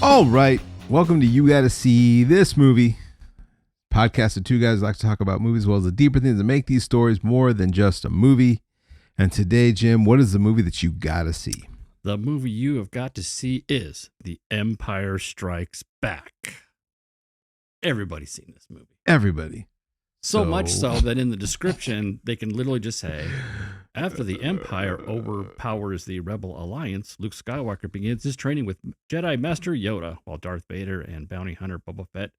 All right. Welcome to You Gotta See This Movie. Podcast of two guys who like to talk about movies as well as the deeper things that make these stories more than just a movie. And today, Jim, what is the movie that you gotta see? The movie you have got to see is The Empire Strikes Back. Everybody's seen this movie. Everybody. So much so that in the description, they can literally just say, after the Empire overpowers the Rebel Alliance, Luke Skywalker begins his training with Jedi Master Yoda, while Darth Vader and bounty hunter Boba Fett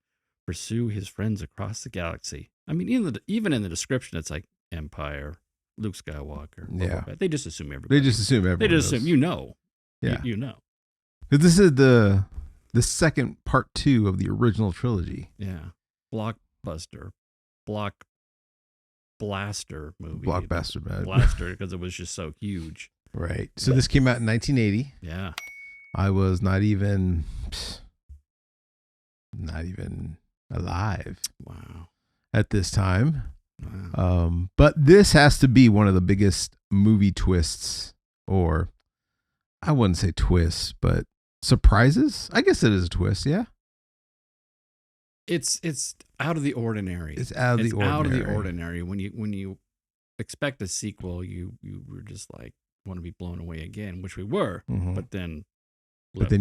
pursue his friends across the galaxy. I mean, even in the description, it's like Empire, Luke Skywalker, Boba Fett. They just assume everybody. They just assume everybody. They just assume, you know. Yeah. You know. This is the second part 2 of the original trilogy. Yeah. Blockbuster. Blaster movie. Blockbuster, man. Blaster, because it was just so huge. Right. So this came out in 1980. Yeah. I was not even alive. Wow. At this time. Wow. But this has to be one of the biggest movie twists, or I wouldn't say twists, but surprises. I guess it is a twist. Yeah. It's out of the ordinary. It's out of the ordinary. Out of the ordinary. When you expect a sequel, you were just like want to be blown away again, which we were. Mm-hmm. But then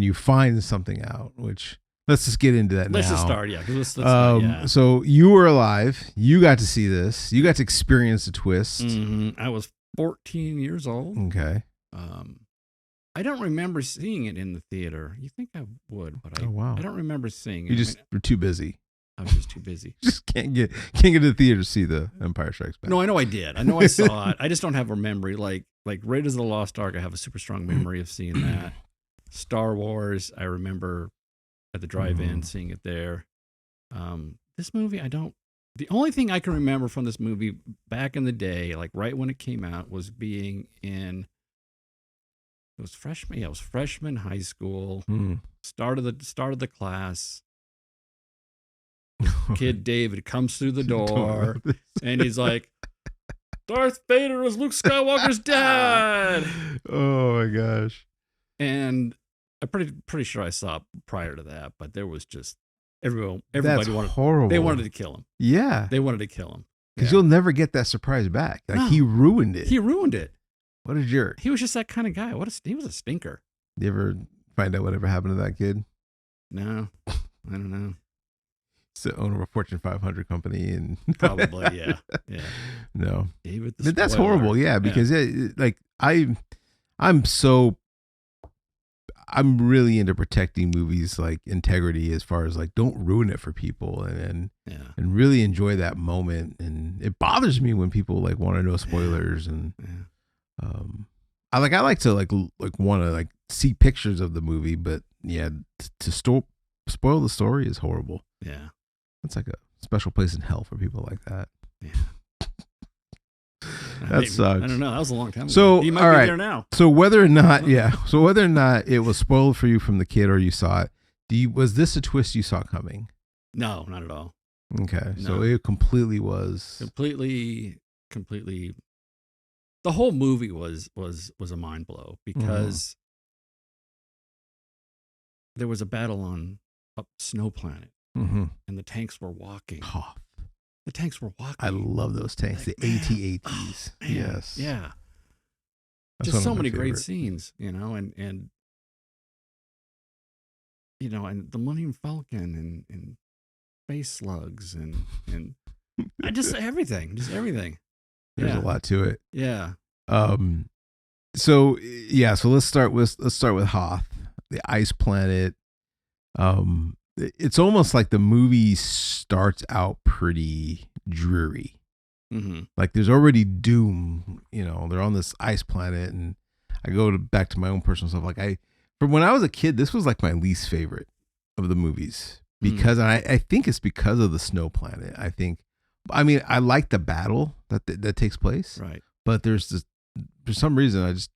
you find something out, which let's just get into that now. Let's just start. Yeah. So you were alive. You got to see this. You got to experience the twist. Mm-hmm. I was 14 years old. Okay. I don't remember seeing it in the theater. You think I would, but I don't remember seeing it. You just were too busy. I was just too busy. Just can't get to the theater to see The Empire Strikes Back. No, I know I did. I know I saw it. I just don't have a memory. Like Raiders of the Lost Ark, I have a super strong memory of seeing that. Star Wars, I remember at the drive-in seeing it there. This movie, the only thing I can remember from this movie back in the day, like right when it came out, was being in. It was freshman. Yeah, it was freshman high school. Start of the class. Kid David comes through the door, and he's like, "Darth Vader is Luke Skywalker's dad." Oh my gosh! And I'm pretty sure I saw it prior to that, but there was just everybody wanted. Horrible. They wanted to kill him. Yeah, they wanted to kill him because you'll never get that surprise back. Like he ruined it. He ruined it. What a jerk. He was just that kind of guy. He was a stinker. You ever find out whatever happened to that kid? No, I don't know. He's the owner of a Fortune 500 company, and probably, yeah. No, David the but that's spoiler. horrible. Yeah, because I'm really into protecting movies like integrity, as far as like don't ruin it for people, and really enjoy that moment. And it bothers me when people like want to know spoilers and. I like to want to like see pictures of the movie, but yeah, to spoil the story is horrible. Yeah, it's like a special place in hell for people like that. Yeah, that sucks. I don't know. That was a long time ago. So you might be there now. So whether or not it was spoiled for you from the kid or you saw it, was this a twist you saw coming? No, not at all. Okay, no. So it completely was completely. The whole movie was a mind blow because there was a battle on a snow planet, and the tanks were walking. Hoth. The tanks were walking. I love those tanks, the AT-ATs. Yes, yeah. That's just so many great scenes, and the Millennium Falcon and space slugs and I just everything. There's a lot to it. Yeah. So let's start with Hoth, the ice planet. It's almost like the movie starts out pretty dreary. Mm-hmm. Like there's already doom. They're on this ice planet, and I go back to my own personal stuff. Like from when I was a kid, this was like my least favorite of the movies because I think it's because of the snow planet. I like the battle that takes place, right? But for some reason I just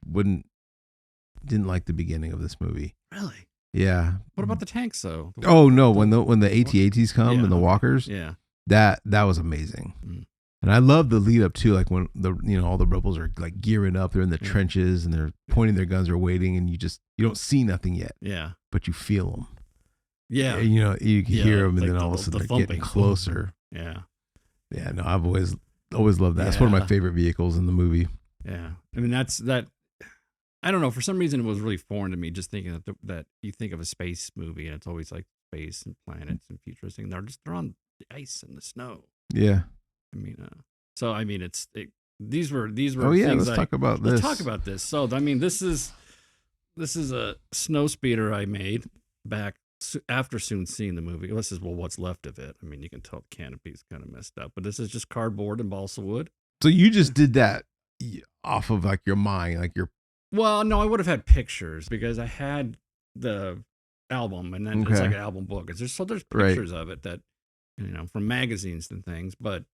didn't like the beginning of this movie. Really? Yeah. What about the tanks though? Oh no, when the AT-ATs come and the walkers, that was amazing. And I love the lead up too, like when all the rebels are like gearing up, they're in the trenches and they're pointing their guns, are waiting, and you don't see nothing yet. Yeah. But you feel them. Yeah. You can hear them, and like then all of a sudden they're getting closer. Yeah. Yeah, no, I've always loved that. That's one of my favorite vehicles in the movie. Yeah. I mean, that. I don't know. For some reason, it was really foreign to me just thinking that you think of a space movie and it's always like space and planets and futuristic. And they're on the ice and the snow. Yeah. I mean, these were. Oh yeah, things let's talk about this. Let's talk about this. So I mean, this is a snow speeder I made back after soon seeing the movie. This is what's left of it. I mean, you can tell the canopy's kind of messed up, but this is just cardboard and balsa wood. So you just did that off of like your mind, like your. Well, no, I would have had pictures because I had the album, and then it's like an album book. There's pictures of it that from magazines and things, but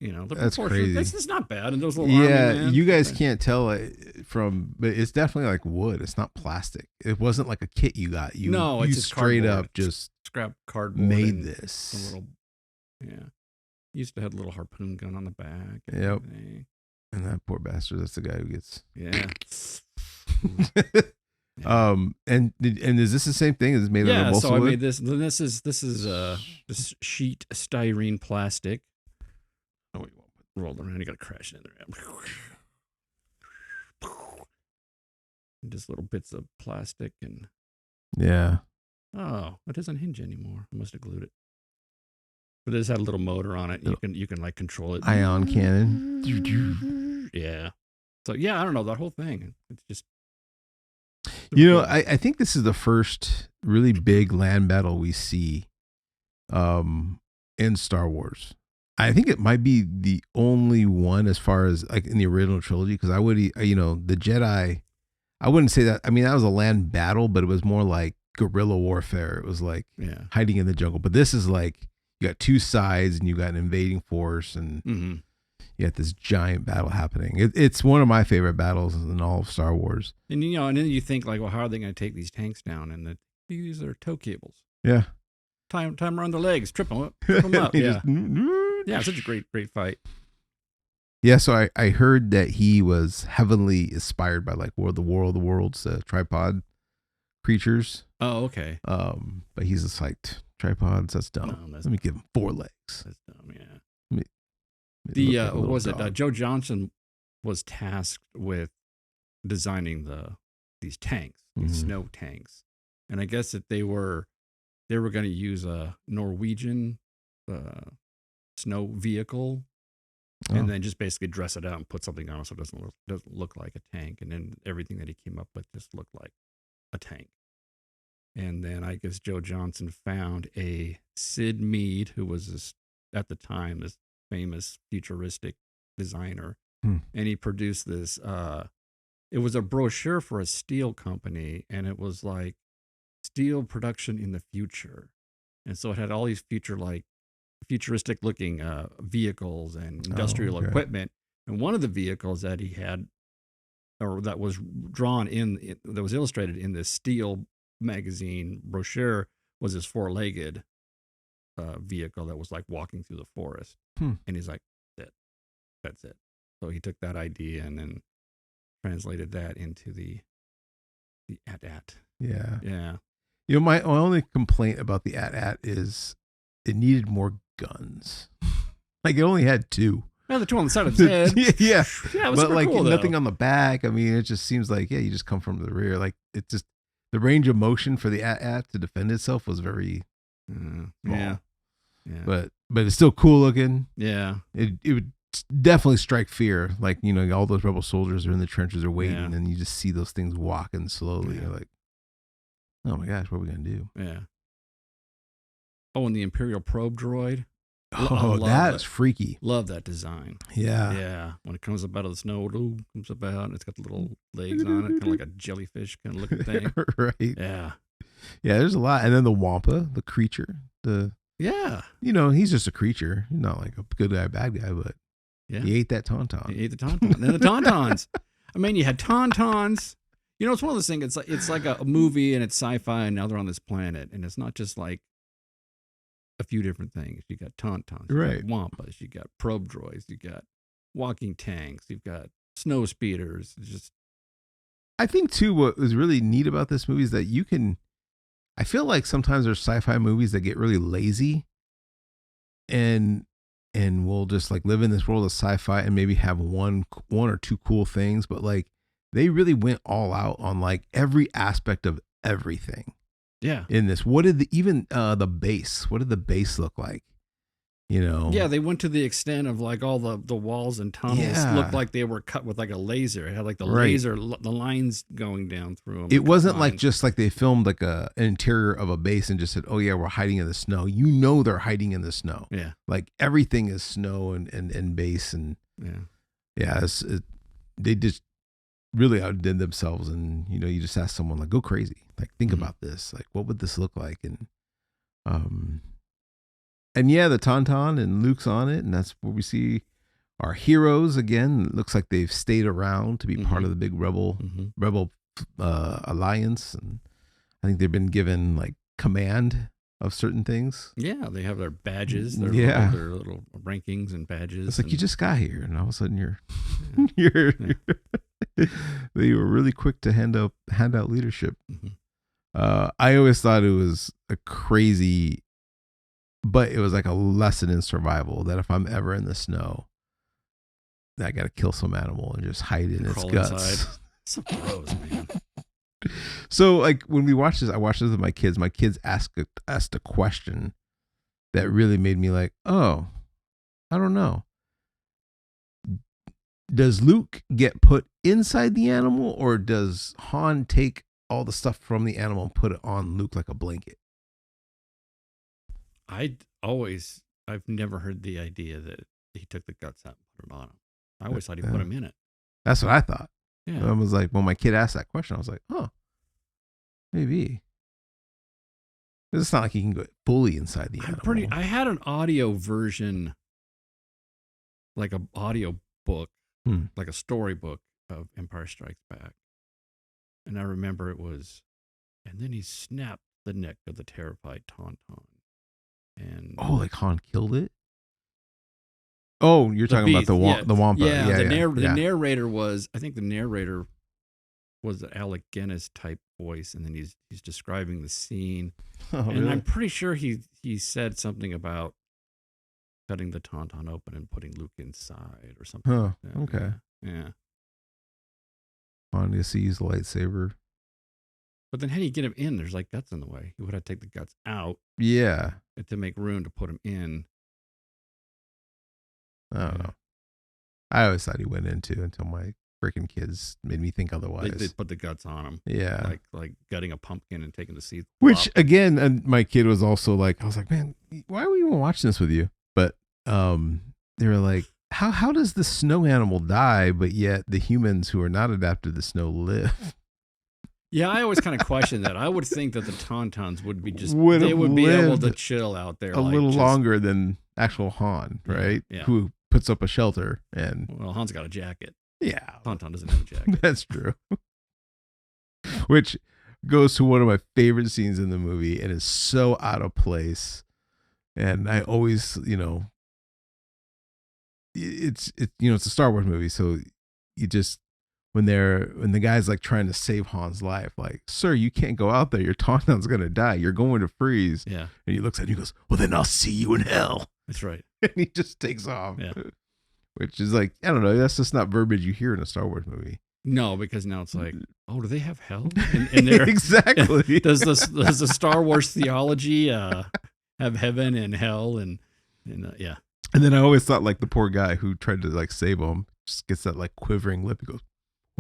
the that's crazy. It's not bad, and those little army man, you guys can't tell it but it's definitely like wood. It's not plastic. It wasn't like a kit you got. You just straight cardboard. up just scrap cardboard. Made this. A little, used to have a little harpoon gun on the back. Yep. And that poor bastard, that's the guy who gets. Yeah. And is this the same thing? Is it made out of balsa wood? I made this. This is this sheet styrene plastic. Oh, you won't roll it around. You got to crash it in there. And just little bits of plastic and. Yeah. Oh, it doesn't hinge anymore. I must have glued it. But this had a little motor on it. You can like control it. Ion cannon. Yeah. So yeah, I don't know that whole thing. It's just. I think this is the first really big land battle we see, in Star Wars. I think it might be the only one as far as like in the original trilogy. Because the Jedi, I wouldn't say that. I mean, that was a land battle, but it was more like guerrilla warfare. It was like hiding in the jungle. But this is like. You got two sides, and you got an invading force, and you got this giant battle happening. It's one of my favorite battles in all of Star Wars. And and then you think like, well, how are they going to take these tanks down? And these are tow cables. Yeah, tie them around their legs, trip them up. Yeah, yeah, such a great fight. Yeah, so I heard that he was heavily inspired by like War of the Worlds tripod creatures. Oh, okay. But he's just like. Tripods, that's dumb. No, Let me give him 4 legs. That's dumb, yeah. What was it? Joe Johnson was tasked with designing these tanks, these snow tanks, and I guess that they were going to use a Norwegian snow vehicle, and then just basically dress it out and put something on it so it doesn't look like a tank, and then everything that he came up with just looked like a tank. And then I guess Joe Johnson found a Sid Mead, who was at the time this famous futuristic designer, and he produced this. It was a brochure for a steel company, and it was like steel production in the future, and so it had all these futuristic looking vehicles and industrial equipment. And one of the vehicles that he had, or that was drawn that was illustrated in this steel magazine brochure, was this 4-legged vehicle that was like walking through the forest. And he's like, that's it. So he took that idea and then translated that into the AT-AT. Yeah. My only complaint about the AT-AT is it needed more guns. Like it only had 2. Yeah, the 2 on the side of his head. Yeah, it was but like cool, nothing on the back. I mean, it just seems like you just come from the rear. Like it just. The range of motion for the AT-AT to defend itself was very small. Yeah. But it's still cool looking. Yeah. It would definitely strike fear. Like, all those rebel soldiers are in the trenches are waiting, and you just see those things walking slowly. You're like, oh my gosh, what are we going to do? Yeah. Oh, and the Imperial probe droid. Oh, that's freaky. Love that design. Yeah. Yeah. When it comes up out of the snow, it comes up out and it's got the little legs on it, kind of like a jellyfish kind of looking thing. Right. Yeah. Yeah, there's a lot. And then the Wampa, the creature, he's just a creature. He's not like a good guy, bad guy, but he ate that tauntaun. He ate the tauntaun. And then the tauntauns. I mean, you had tauntauns. It's one of those things. It's like a movie and it's sci-fi, and now they're on this planet, and it's not just like a few different things. You got tauntauns, you got wampas, you got probe droids, you got walking tanks, you've got snow speeders. It's just, I think too, what was really neat about this movie is that you can I feel like sometimes there's sci-fi movies that get really lazy and we'll just like live in this world of sci-fi and maybe have one or two cool things, but like they really went all out on like every aspect of everything. Yeah. In this, what did the base? What did the base look like? You know. Yeah, they went to the extent of like all the walls and tunnels looked like they were cut with like a laser. It had like the laser, the lines going down through them. It wasn't like just like they filmed like an interior of a base and just said, "Oh yeah, we're hiding in the snow." You know, they're hiding in the snow. Yeah, like everything is snow and base and they just really outdid themselves. And you know, you just ask someone like, "Go crazy, like think about this, like what would this look like?" And yeah, the Tauntaun and Luke's on it, and that's where we see our heroes again. It looks like they've stayed around to be part of the big rebel alliance, and I think they've been given like command of certain things. Yeah, they have their badges, their little rankings and badges. It's like you just got here, and all of a sudden you're they were really quick to hand out leadership. I always thought it was a crazy. But it was like a lesson in survival that if I'm ever in the snow, I got to kill some animal and just hide in its guts. So gross, man. So like when we watched this, I watched this with my kids. My kids asked a question that really made me like, oh, I don't know. Does Luke get put inside the animal, or does Han take all the stuff from the animal and put it on Luke like a blanket? I've never heard the idea that he took the guts out and put it on him. I always thought he put him in it. That's what I thought. Yeah. I was like, when my kid asked that question, I was like, oh, maybe. It's not like he can go fully inside the animal. I had an audio version, like an audio book, like a storybook of Empire Strikes Back. And I remember it was, and then he snapped the neck of the terrified Tauntaun. And like Han killed it? Oh, you're talking about the Wampa. Yeah, the narrator was, I think the narrator was the Alec Guinness type voice, and then he's describing the scene. Oh, and really? I'm pretty sure he said something about cutting the Tauntaun open and putting Luke inside or something. Huh, like that. okay. Yeah. Han gets to use the lightsaber. But then how do you get him in? There's like guts in the way. You would have to take the guts out. Yeah. To make room to put him in. I don't know. I always thought he went into until my freaking kids made me think otherwise. They put the guts on him. Yeah. Like gutting a pumpkin and taking the seeds. Which again, and my kid was also like, I was like, man, why are we even watching this with you? But they were like, how does the snow animal die, but yet the humans who are not adapted to snow live? Yeah, I always kind of question that. I would think that the Tauntauns would be they would be able to chill out there a little longer than actual Han, right? Yeah. Who puts up a shelter and Han's got a jacket. Yeah, Tauntaun doesn't have a jacket. That's true. Which goes to one of my favorite scenes in the movie, and is so out of place. And I always, it's a Star Wars movie, so you just. When the guy's like trying to save Han's life, like, sir, you can't go out there. Your Tauntaun's gonna die. You're going to freeze. Yeah. And he looks at him and he goes, well, then I'll see you in hell. That's right. And he just takes off. Yeah. Which is like, I don't know. That's just not verbiage you hear in a Star Wars movie. No, because now it's like, oh, do they have hell? And exactly. Does the Star Wars theology have heaven and hell and yeah. And then I always thought like the poor guy who tried to like save him just gets that like quivering lip. He goes,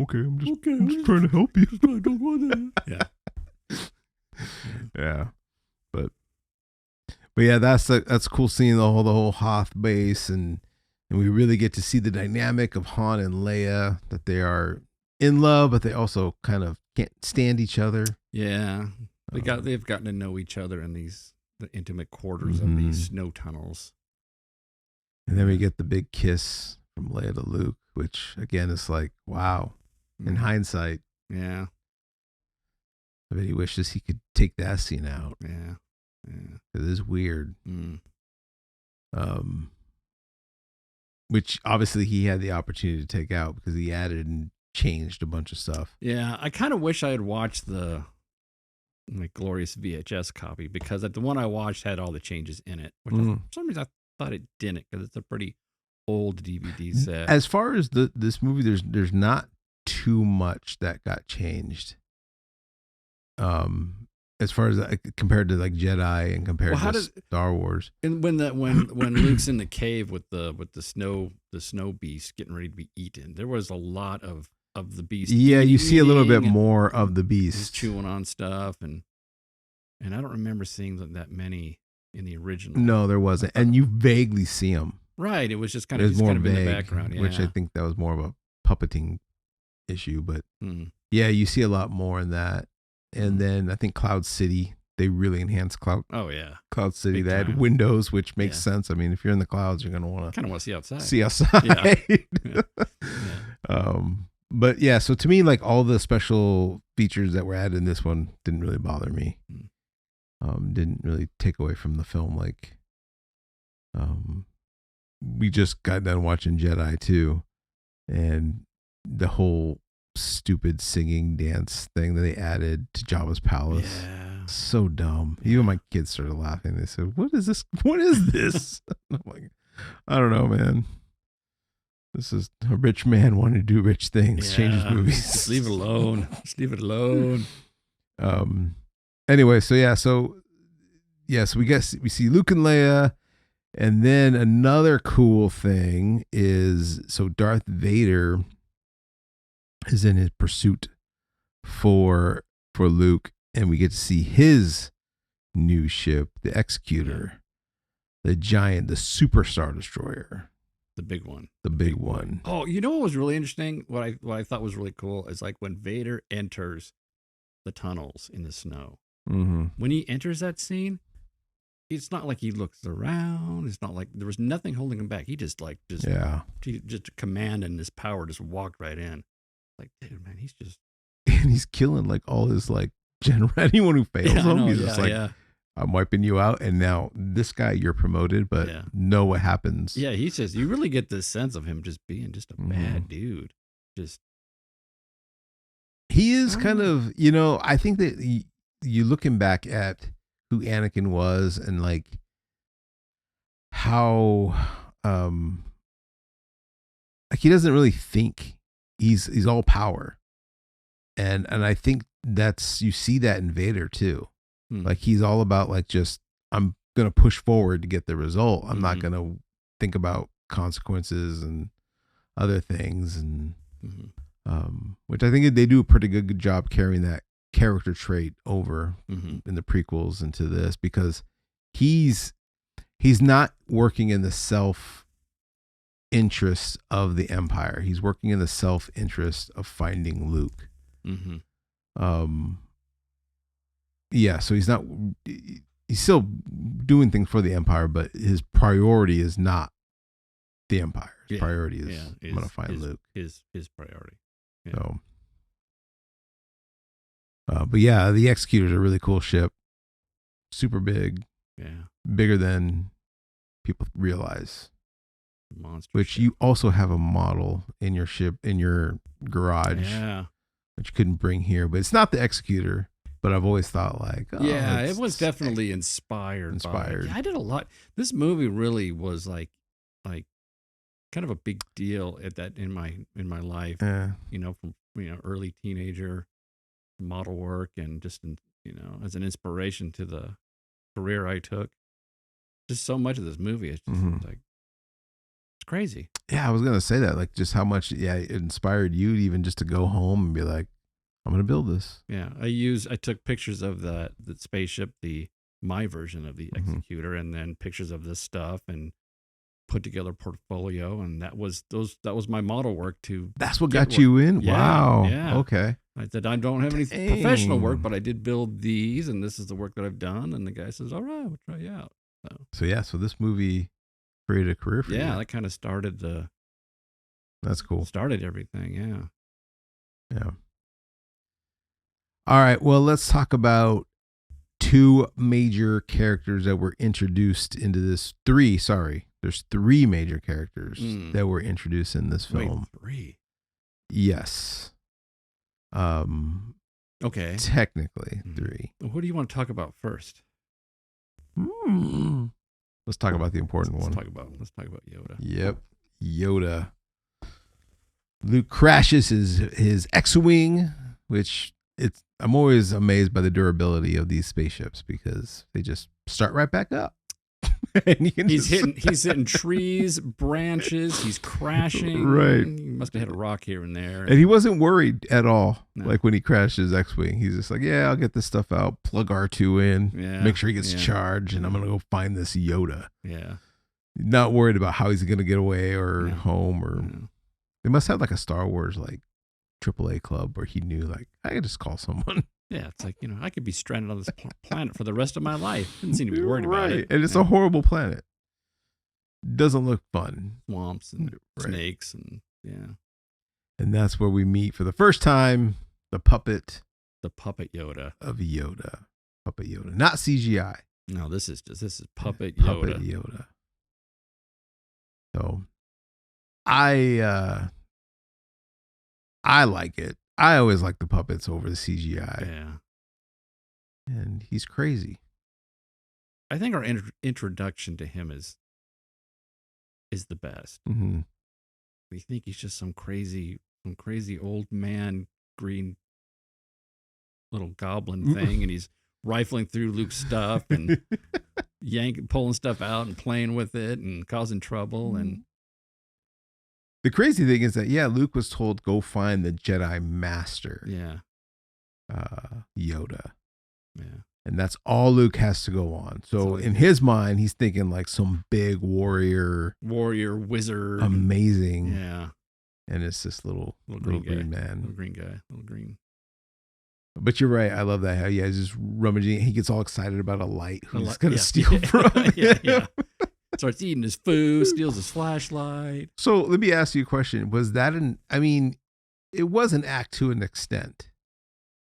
okay, I'm just trying to help you. I don't want to. Yeah. But yeah, that's cool seeing the whole Hoth base, and we really get to see the dynamic of Han and Leia, that they are in love, but they also kind of can't stand each other. Yeah. They've gotten to know each other in the intimate quarters of these snow tunnels. And then we get the big kiss from Leia to Luke, which again is like, wow. In hindsight, yeah. I bet he wishes he could take that scene out. Yeah. It is weird. Which obviously he had the opportunity to take out because he added and changed a bunch of stuff. Yeah, I kind of wish I had watched the my glorious VHS copy, because the one I watched had all the changes in it, which for some reason I thought it didn't, because it's a pretty old DVD set. As far as this movie, there's not too much that got changed. As far as compared to like Jedi and compared to Star Wars. And when Luke's in the cave with the snow beast getting ready to be eaten, there was a lot of the beast. Yeah, you see a little bit more of the beast chewing on stuff, and I don't remember seeing that many in the original. No, there wasn't, and you vaguely see them. Right, it was just kind of in the background, yeah. Which I think that was more of a puppeting issue, but yeah, you see a lot more in that. And then I think Cloud City, they really enhanced Cloud. Oh yeah, Cloud City. They had windows, which makes sense. I mean, if you're in the clouds, you're gonna want to see outside. See outside. Yeah. But yeah, so to me, like all the special features that were added in this one didn't really bother me. Didn't really take away from the film. Like, we just got done watching Jedi 2, and the whole stupid singing dance thing that they added to Jabba's palace. Yeah. So dumb. Even my kids started laughing. They said, "What is this? What is this?" I'm like, I don't know, man. This is a rich man wanting to do rich things. Changes movies. Just leave it alone. Just leave it alone. Anyway, so we see Luke and Leia, and then another cool thing is Darth Vader is in his pursuit for Luke, and we get to see his new ship, the Executor, the giant, the Super Star Destroyer, the big one. The big one. Oh, you know what was really interesting? What I thought was really cool is like when Vader enters the tunnels in the snow. When he enters that scene, it's not like he looks around. It's not like there was nothing holding him back. He just command and his power just walked right in. Like, dude, man, he's just and he's killing like all his like general anyone who fails him. He's just like, I'm wiping you out, and now this guy you're promoted, but know what happens. Yeah, he says you really get this sense of him just being just a bad dude. Just he is kind of, I think that you looking back at who Anakin was and like how like he doesn't really think he's all power, and I think you see that in Vader too. Like he's all about like just I'm gonna push forward to get the result. I'm not gonna think about consequences and other things, and which I think they do a pretty good job carrying that character trait over in the prequels into this, because he's not working in the self-interest of the Empire. He's working in the self-interest of finding Luke. So he's still doing things for the Empire, but his priority is not the Empire. His priority is I'm gonna find Luke. His priority. Yeah. So but yeah, the Executor's a really cool ship. Super big. Yeah. Bigger than people realize. Monster which ship. You also have a model in your ship, in your garage. Yeah. Which you couldn't bring here. But it's not the Executor. But I've always thought like, it was definitely inspired. I did a lot. This movie really was like kind of a big deal in my life. Yeah. From early teenager model work, and just as an inspiration to the career I took. Just so much of this movie is just like it's crazy. Yeah, I was gonna say that, like just how much it inspired you even just to go home and be like, I'm gonna build this. Yeah, I took pictures of the spaceship, my version of the Executor, and then pictures of this stuff, and put together a portfolio, and that was my model work to. That's what got you in. Yeah, wow. Yeah. Okay. I said I don't have any professional work, but I did build these, and this is the work that I've done. And the guy says, "All right, we'll try you out." So this movie created a career for you. Yeah, that kind of started That's cool. Started everything. Yeah. Yeah. All right. Well, let's talk about two major characters that were introduced into this. There's three major characters that were introduced in this film. Wait, 3? Yes. Okay. Technically 3. What do you want to talk about first? Let's talk about the important one. Let's talk about Yoda. Yep. Yoda. Luke crashes his X-Wing, which I'm always amazed by the durability of these spaceships because they just start right back up. He's hitting trees, branches. He's crashing. Right. He must have hit a rock here and there. And he wasn't worried at all. No. Like when he crashed his X-Wing, he's just like, "Yeah, I'll get this stuff out. Plug R2 in. Make sure he gets charged, and I'm gonna go find this Yoda." Yeah. Not worried about how he's gonna get away or home or. They must have like a Star Wars like AAA club where he knew like I could just call someone. Yeah, it's like, I could be stranded on this planet for the rest of my life. Didn't seem to be worried about it. And it's a horrible planet. Doesn't look fun. Swamps and snakes and And that's where we meet for the first time the puppet Yoda of Yoda. Puppet Yoda, not CGI. No, this is puppet Yoda. Puppet Yoda. So I like it. I always like the puppets over the CGI. Yeah. And he's crazy. I think our introduction to him is the best. Mm-hmm. We think he's just some crazy old man, green little goblin thing, and he's rifling through Luke's stuff and pulling stuff out and playing with it and causing trouble. And the crazy thing is that Luke was told go find the Jedi Master. Yeah. Yoda. Yeah. And that's all Luke has to go on. So in his mind, he's thinking like some big warrior wizard, amazing. Yeah. And it's this little green man, little green guy, little green. But you're right. I love that. How he's just rummaging. He gets all excited about a light. Who's going to steal from him? Yeah. Starts eating his food, steals his flashlight. So let me ask you a question. Was that it was an act to an extent,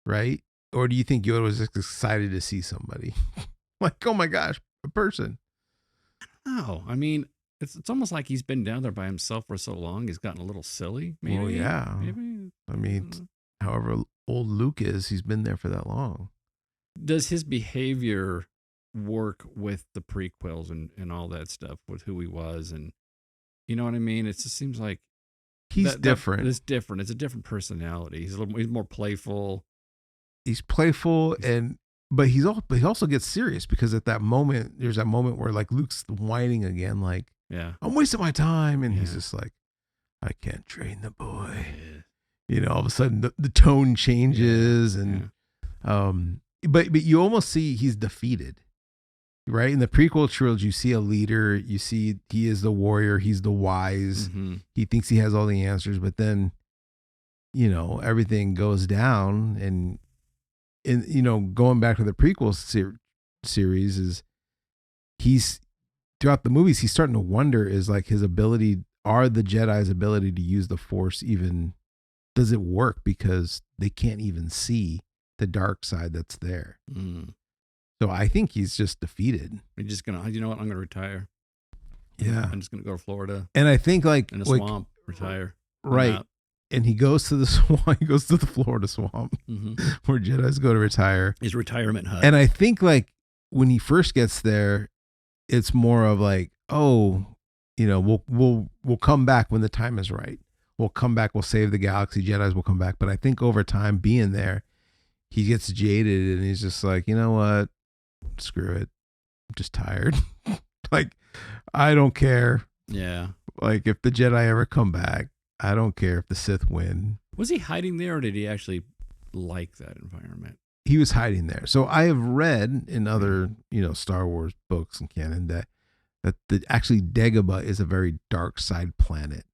right? Or do you think Yoda was just excited to see somebody? Like, oh my gosh, a person. No, I mean, it's almost like he's been down there by himself for so long. He's gotten a little silly. Maybe. Well, yeah. Maybe. I mean, however old Luke is, he's been there for that long. Does his behavior work with the prequels and all that stuff with who he was? And you know what I mean? It just seems like he's different. It's different. It's a different personality. He's more playful. He's playful, but he also gets serious because at that moment, there's that moment where like Luke's whining again, like, I'm wasting my time. And he's just like, I can't train the boy. Yeah. All of a sudden the tone changes but you almost see he's defeated, right? In the prequel trilogy, you see a leader, you see he is the warrior, he's the wise, he thinks he has all the answers, but then, everything goes down and going back to the prequel series is he's throughout the movies, he's starting to wonder is like the Jedi's ability to use the Force even, does it work because they can't even see the dark side that's there. So I think he's just defeated. You're just going to, you know what? I'm going to retire. Yeah. I'm just going to go to Florida. And I think like in a swamp, retire. Right. And he goes to the swamp. He goes to the Florida swamp where Jedis go to retire. His retirement hut. And I think like when he first gets there, it's more of like, we'll come back when the time is right. We'll come back. We'll save the galaxy. Jedis will come back. But I think over time being there, he gets jaded and he's just like, you know what? Screw it. I'm just tired. Like, I don't care. Yeah. Like if the Jedi ever come back, I don't care if the Sith win. Was he hiding there or did he actually like that environment? He was hiding there. So I have read in other, Star Wars books and canon that actually Dagobah is a very dark side planet.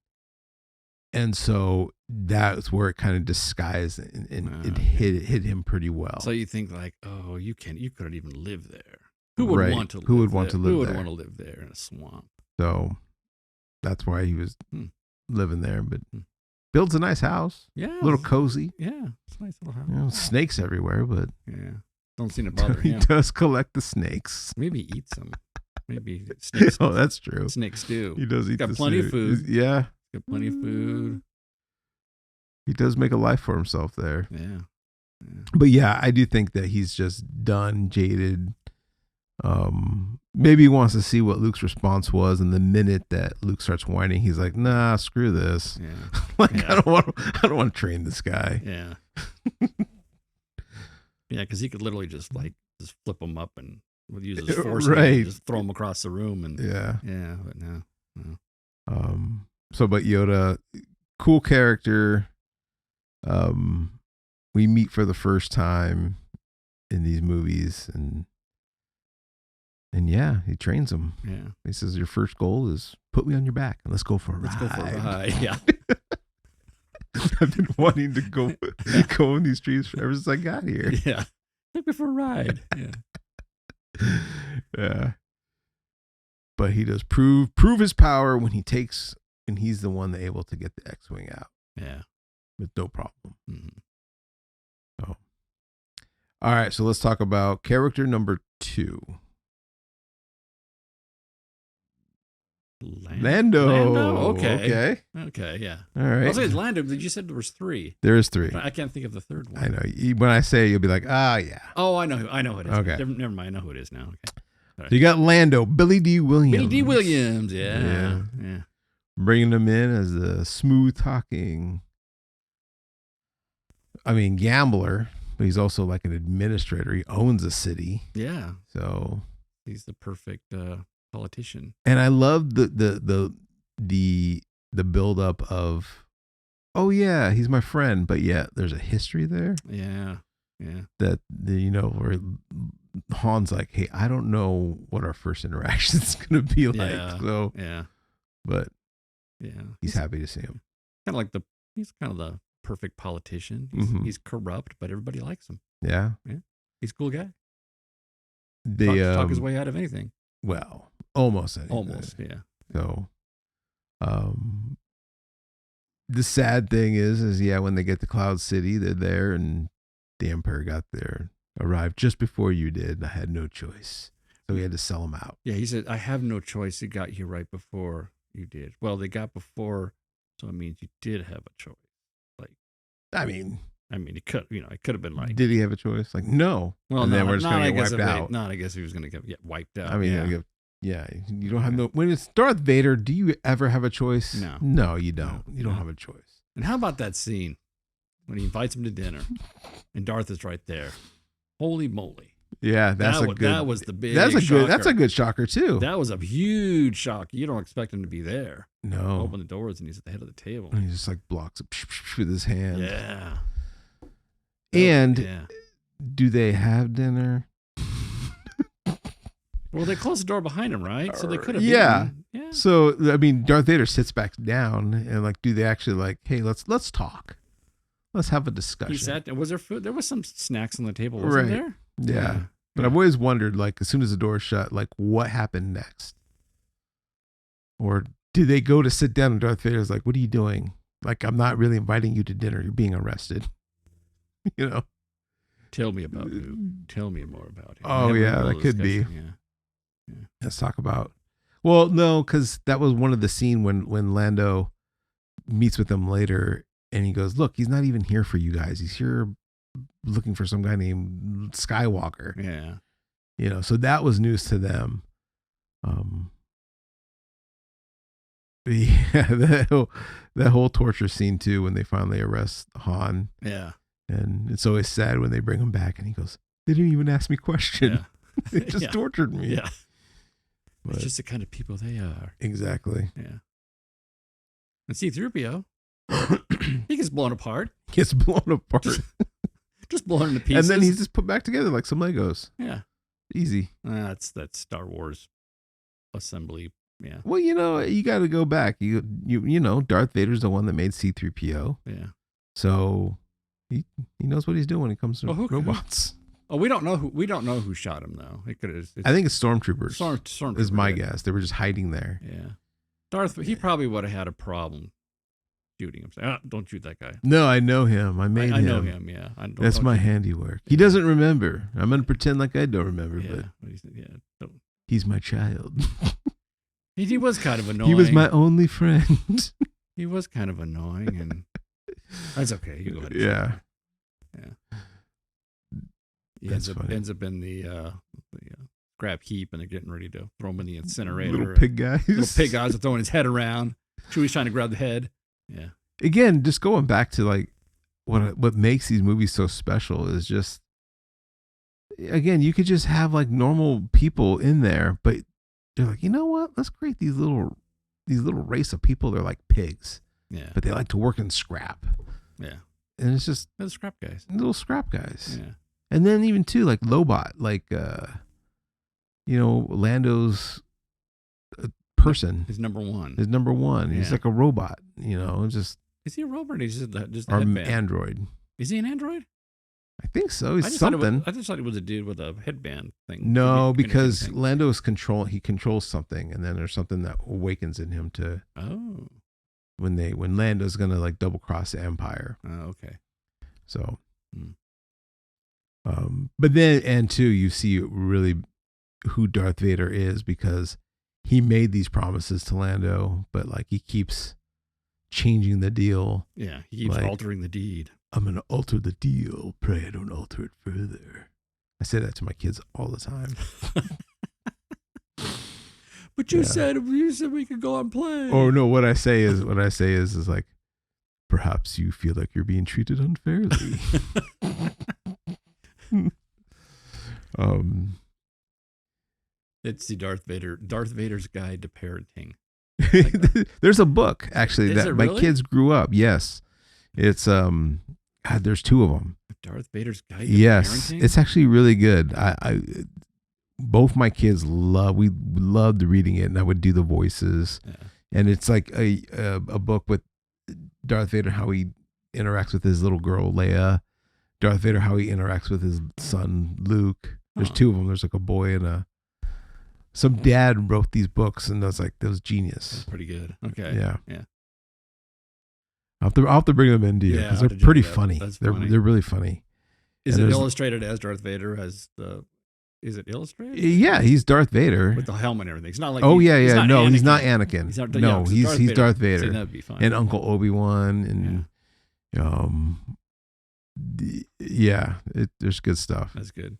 And so that's where it kind of disguised and it hit him pretty well. So you think like, oh, you couldn't even live there. Who would want to live Who would want there? to live Who would there? want to live there in a swamp? So that's why he was living there, but builds a nice house. Yeah. A little cozy. Yeah. It's a nice little house. Snakes everywhere, but don't seem to bother him. He does collect the snakes. Maybe eat some. Maybe snakes. Oh, that's true. Snake stew. He does eat got plenty of food. Yeah. Got plenty of food. He does make a life for himself there. Yeah. But yeah, I do think that he's just done, jaded. Maybe he wants to see what Luke's response was, and the minute that Luke starts whining, he's like, "Nah, screw this. Yeah. I don't want to train this guy." Yeah. Yeah, because he could literally just flip him up and would use his force, and just throw him across the room, and yeah, but no. But Yoda, cool character. We meet for the first time in these movies, and yeah, he trains him. Yeah. He says, your first goal is put me on your back and let's go for a ride. Yeah. I've been wanting to go in these trees ever since I got here. Yeah. Take me for a ride. Yeah. Yeah. But he does prove his power when he's the one able to get the X-Wing out. Yeah. With no problem. Mm-hmm. So, all right. So let's talk about character number 2. Lando. Okay. Yeah. All right. I was saying Lando. You said there was 3. There is 3. I can't think of the third one. I know. When I say it, you'll be like, yeah. Oh, I know who it is. Okay. Never mind. I know who it is now. Okay. Right. So you got Lando, Billy D. Williams. Yeah. Bringing him in as a smooth talking, gambler, but he's also like an administrator. He owns a city. Yeah. So he's the perfect politician. And I love the build up of, oh yeah, he's my friend, but yeah, there's a history there. Yeah. That where Han's like, hey, I don't know what our first interaction is gonna be like. Yeah. So but he's happy to see him. He's kind of the perfect politician. He's corrupt, but everybody likes him. Yeah. He's a cool guy. Talk his way out of anything. Well, almost anything. Almost, yeah. So, the sad thing is when they get to Cloud City, they're there, and the Emperor arrived just before you did. I had no choice, so we had to sell him out. Yeah, he said, "I have no choice. It got here right before you did." Well, they got before, so it means you did have a choice. It could have been like. Did he have a choice? Like, no. Well, and then we're just going to get wiped out. I guess he was going to get wiped out. You don't have no. When it's Darth Vader, do you ever have a choice? No, you don't. You don't have a choice. And how about that scene when he invites him to dinner, and Darth is right there? Holy moly! Yeah, that was the big. That's a good shocker too. That was a huge shock. You don't expect him to be there. No. Open the doors and he's at the head of the table. And he just blocks it with his hand. Yeah. And do they have dinner? Well, they closed the door behind him, right? So they could have. Yeah. So Darth Vader sits back down and do they actually hey, let's talk. Let's have a discussion. He sat. Was there food? There was some snacks on the table, wasn't there? Yeah. But I've always wondered, as soon as the door shut, what happened next? Or do they go to sit down and Darth Vader's like, what are you doing? I'm not really inviting you to dinner. You're being arrested. Tell me about Luke. Tell me more about him. Oh, yeah, that could be. Yeah. Let's talk about. Well, no, because that was one of the scene when Lando meets with them later and he goes, look, he's not even here for you guys. He's here looking for some guy named Skywalker. Yeah. So that was news to them. That whole torture scene too, when they finally arrest Han. Yeah. And it's always sad when they bring him back and he goes, they didn't even ask me a question. Yeah. They just tortured me. Yeah. But it's just the kind of people they are. Exactly. Yeah. And C-3PO, he gets blown apart. Just blown into pieces. And then he's just put back together like some Legos. Yeah. Easy. That's Star Wars assembly. Yeah. Well, you got to go back. You Darth Vader's the one that made C-3PO. Yeah. So he knows what he's doing when it comes to robots. Oh, we don't know who shot him though. I think it's stormtroopers. Stormtroopers is my guess. They were just hiding there. Yeah. He probably would have had a problem shooting him. Saying, don't shoot that guy. No, I know him. I made him. I know him. Yeah. That's my handiwork. He doesn't remember. I'm gonna pretend like I don't remember. But he's my child. He was kind of annoying. He was my only friend. He was kind of annoying, and that's okay. You go ahead. Yeah. He ends up in the scrap heap, and they're getting ready to throw him in the incinerator. Little pig guys. Little pig guys are throwing his head around. Chewie's trying to grab the head. Yeah. Again, just going back to like what makes these movies so special is just, again, you could just have like normal people in there, but they're like, you know what? Let's create these little race of people. They're like pigs. Yeah. But they like to work in scrap. Yeah. And it's just they're scrap guys. Little scrap guys. Yeah. And then even too, like Lobot, like Lando's person. His number one. Yeah. He's like a robot, just. Is he a robot or is he just a or headband? Android. Is he an android? I think so. He's something. I just thought he was a dude with a headband thing. No, because Lando he controls something, and then there's something that awakens in him to. Oh. When Lando's gonna like double cross the Empire. Oh, okay. So. But then and too, you see really who Darth Vader is because he made these promises to Lando, but like he keeps changing the deal. Yeah, he keeps altering the deed. I'm going to alter the deal. Pray I don't alter it further. I say that to my kids all the time. But you said we could go and play. Or no, what I say is like, perhaps you feel like you're being treated unfairly. It's the Darth Vader's Guide to Parenting. There's a book actually that my kids grew up. Yes. It's God, there's 2 of them. Darth Vader's Guide to Parenting? It's actually really good. I both my kids loved reading it, and I would do the voices. Yeah. And it's like a book with Darth Vader, how he interacts with his little girl Leia, Darth Vader, how he interacts with his son Luke. There's 2 of them. There's like a boy and some dad wrote these books, and that was genius. That's pretty good. Okay. Yeah. Yeah. I'll have to bring them in to you because they're pretty funny. They're really funny. Is it illustrated as Darth Vader? Is it illustrated? Yeah, he's Darth Vader with the helmet and everything. It's not like he's not Anakin. He's Darth Vader. So that'd be fine. And Uncle Obi-Wan and there's good stuff. That's good.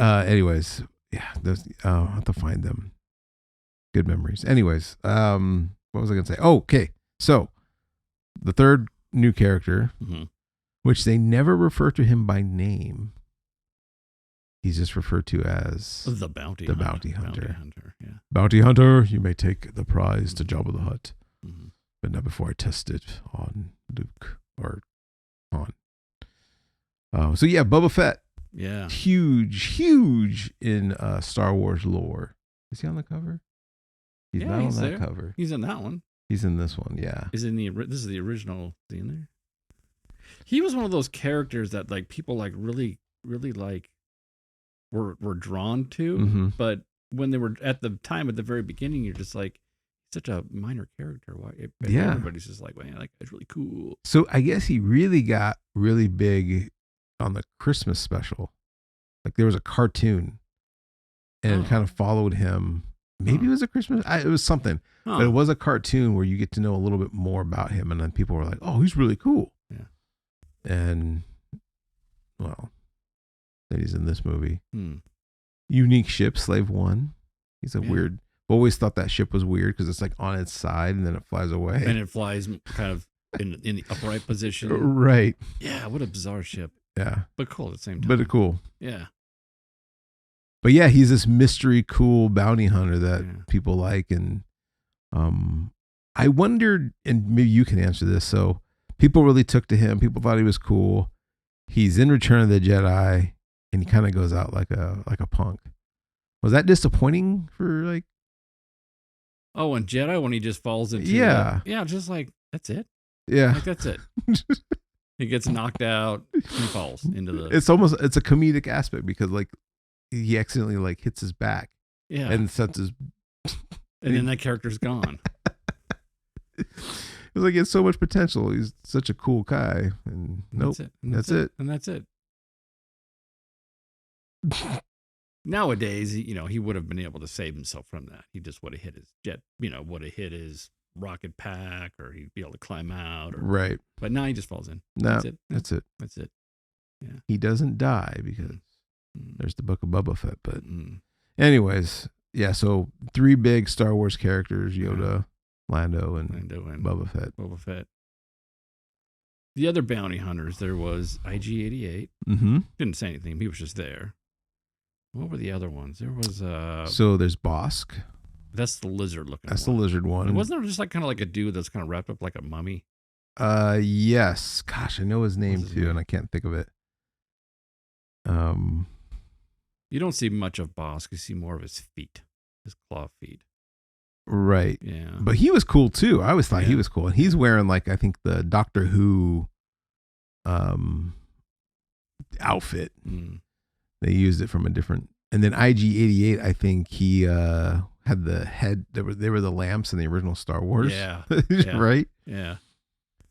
Anyways, I'll have to find them. Good memories. Anyways, what was I going to say? Oh, okay. So the third new character, which they never refer to him by name. He's just referred to as the bounty hunter. Bounty hunter, yeah. Bounty hunter, you may take the prize to Jabba the Hutt, but not before I test it on Luke or Han. So yeah, Boba Fett. Yeah. Huge in Star Wars lore. Is he on the cover? He's not on that cover. He's in that one. He's in this one, yeah. This is the original scene there. He was one of those characters that like people like really like were drawn to, but when they were at the very beginning, you're just like such a minor character. Why? Everybody's just like, man, like it's really cool. So I guess he really got really big on the Christmas special. Like there was a cartoon, and it kind of followed him. Maybe it was a Christmas. It was something, but it was a cartoon where you get to know a little bit more about him, and then people were like, "Oh, he's really cool." Yeah. And well, that he's in this movie. Unique ship, Slave One. He's a weird. Always thought that ship was weird because it's like on its side and then it flies away. And it flies kind of in the upright position. Right. Yeah. What a bizarre ship. Yeah. But cool at the same time. But cool. Yeah. But yeah, he's this mystery cool bounty hunter that people like. And I wondered, and maybe you can answer this. So people really took to him. People thought he was cool. He's in Return of the Jedi and he kind of goes out like a punk. Was that disappointing for like? Oh, and Jedi when he just falls into just like that's it. Yeah, like that's it. He gets knocked out. He falls into the. It's a comedic aspect because like he accidentally like hits his back. Yeah, and sets his. And then that character's gone. It's like he has so much potential. He's such a cool guy, and nope, that's it. And that's it. Nowadays, he would have been able to save himself from that. He just would have hit his jet, would have hit his rocket pack, or he'd be able to climb out. Right. But now he just falls in. No, That's it. That's it. That's it. Yeah. He doesn't die because there's the book of Boba Fett. But Mm. anyways, yeah. So 3 big Star Wars characters: Yoda, Lando, and Boba Fett. Boba Fett. The other bounty hunters, there was IG-88. Mm-hmm. Didn't say anything. He was just there. What were the other ones? There was So there's Bosk. That's the lizard looking. That's the lizard one. And wasn't there just like kind of like a dude that's kind of wrapped up like a mummy? Yes. Gosh, I know his name too, and I can't think of it. You don't see much of Bosk. You see more of his feet, his claw feet. Right. Yeah. But he was cool too. I always thought he was cool. And he's wearing like, I think the Doctor Who outfit. Mm. They used it from a different, and then IG-88, I think he had the head. They were the lamps in the original Star Wars. Yeah. Right. Yeah.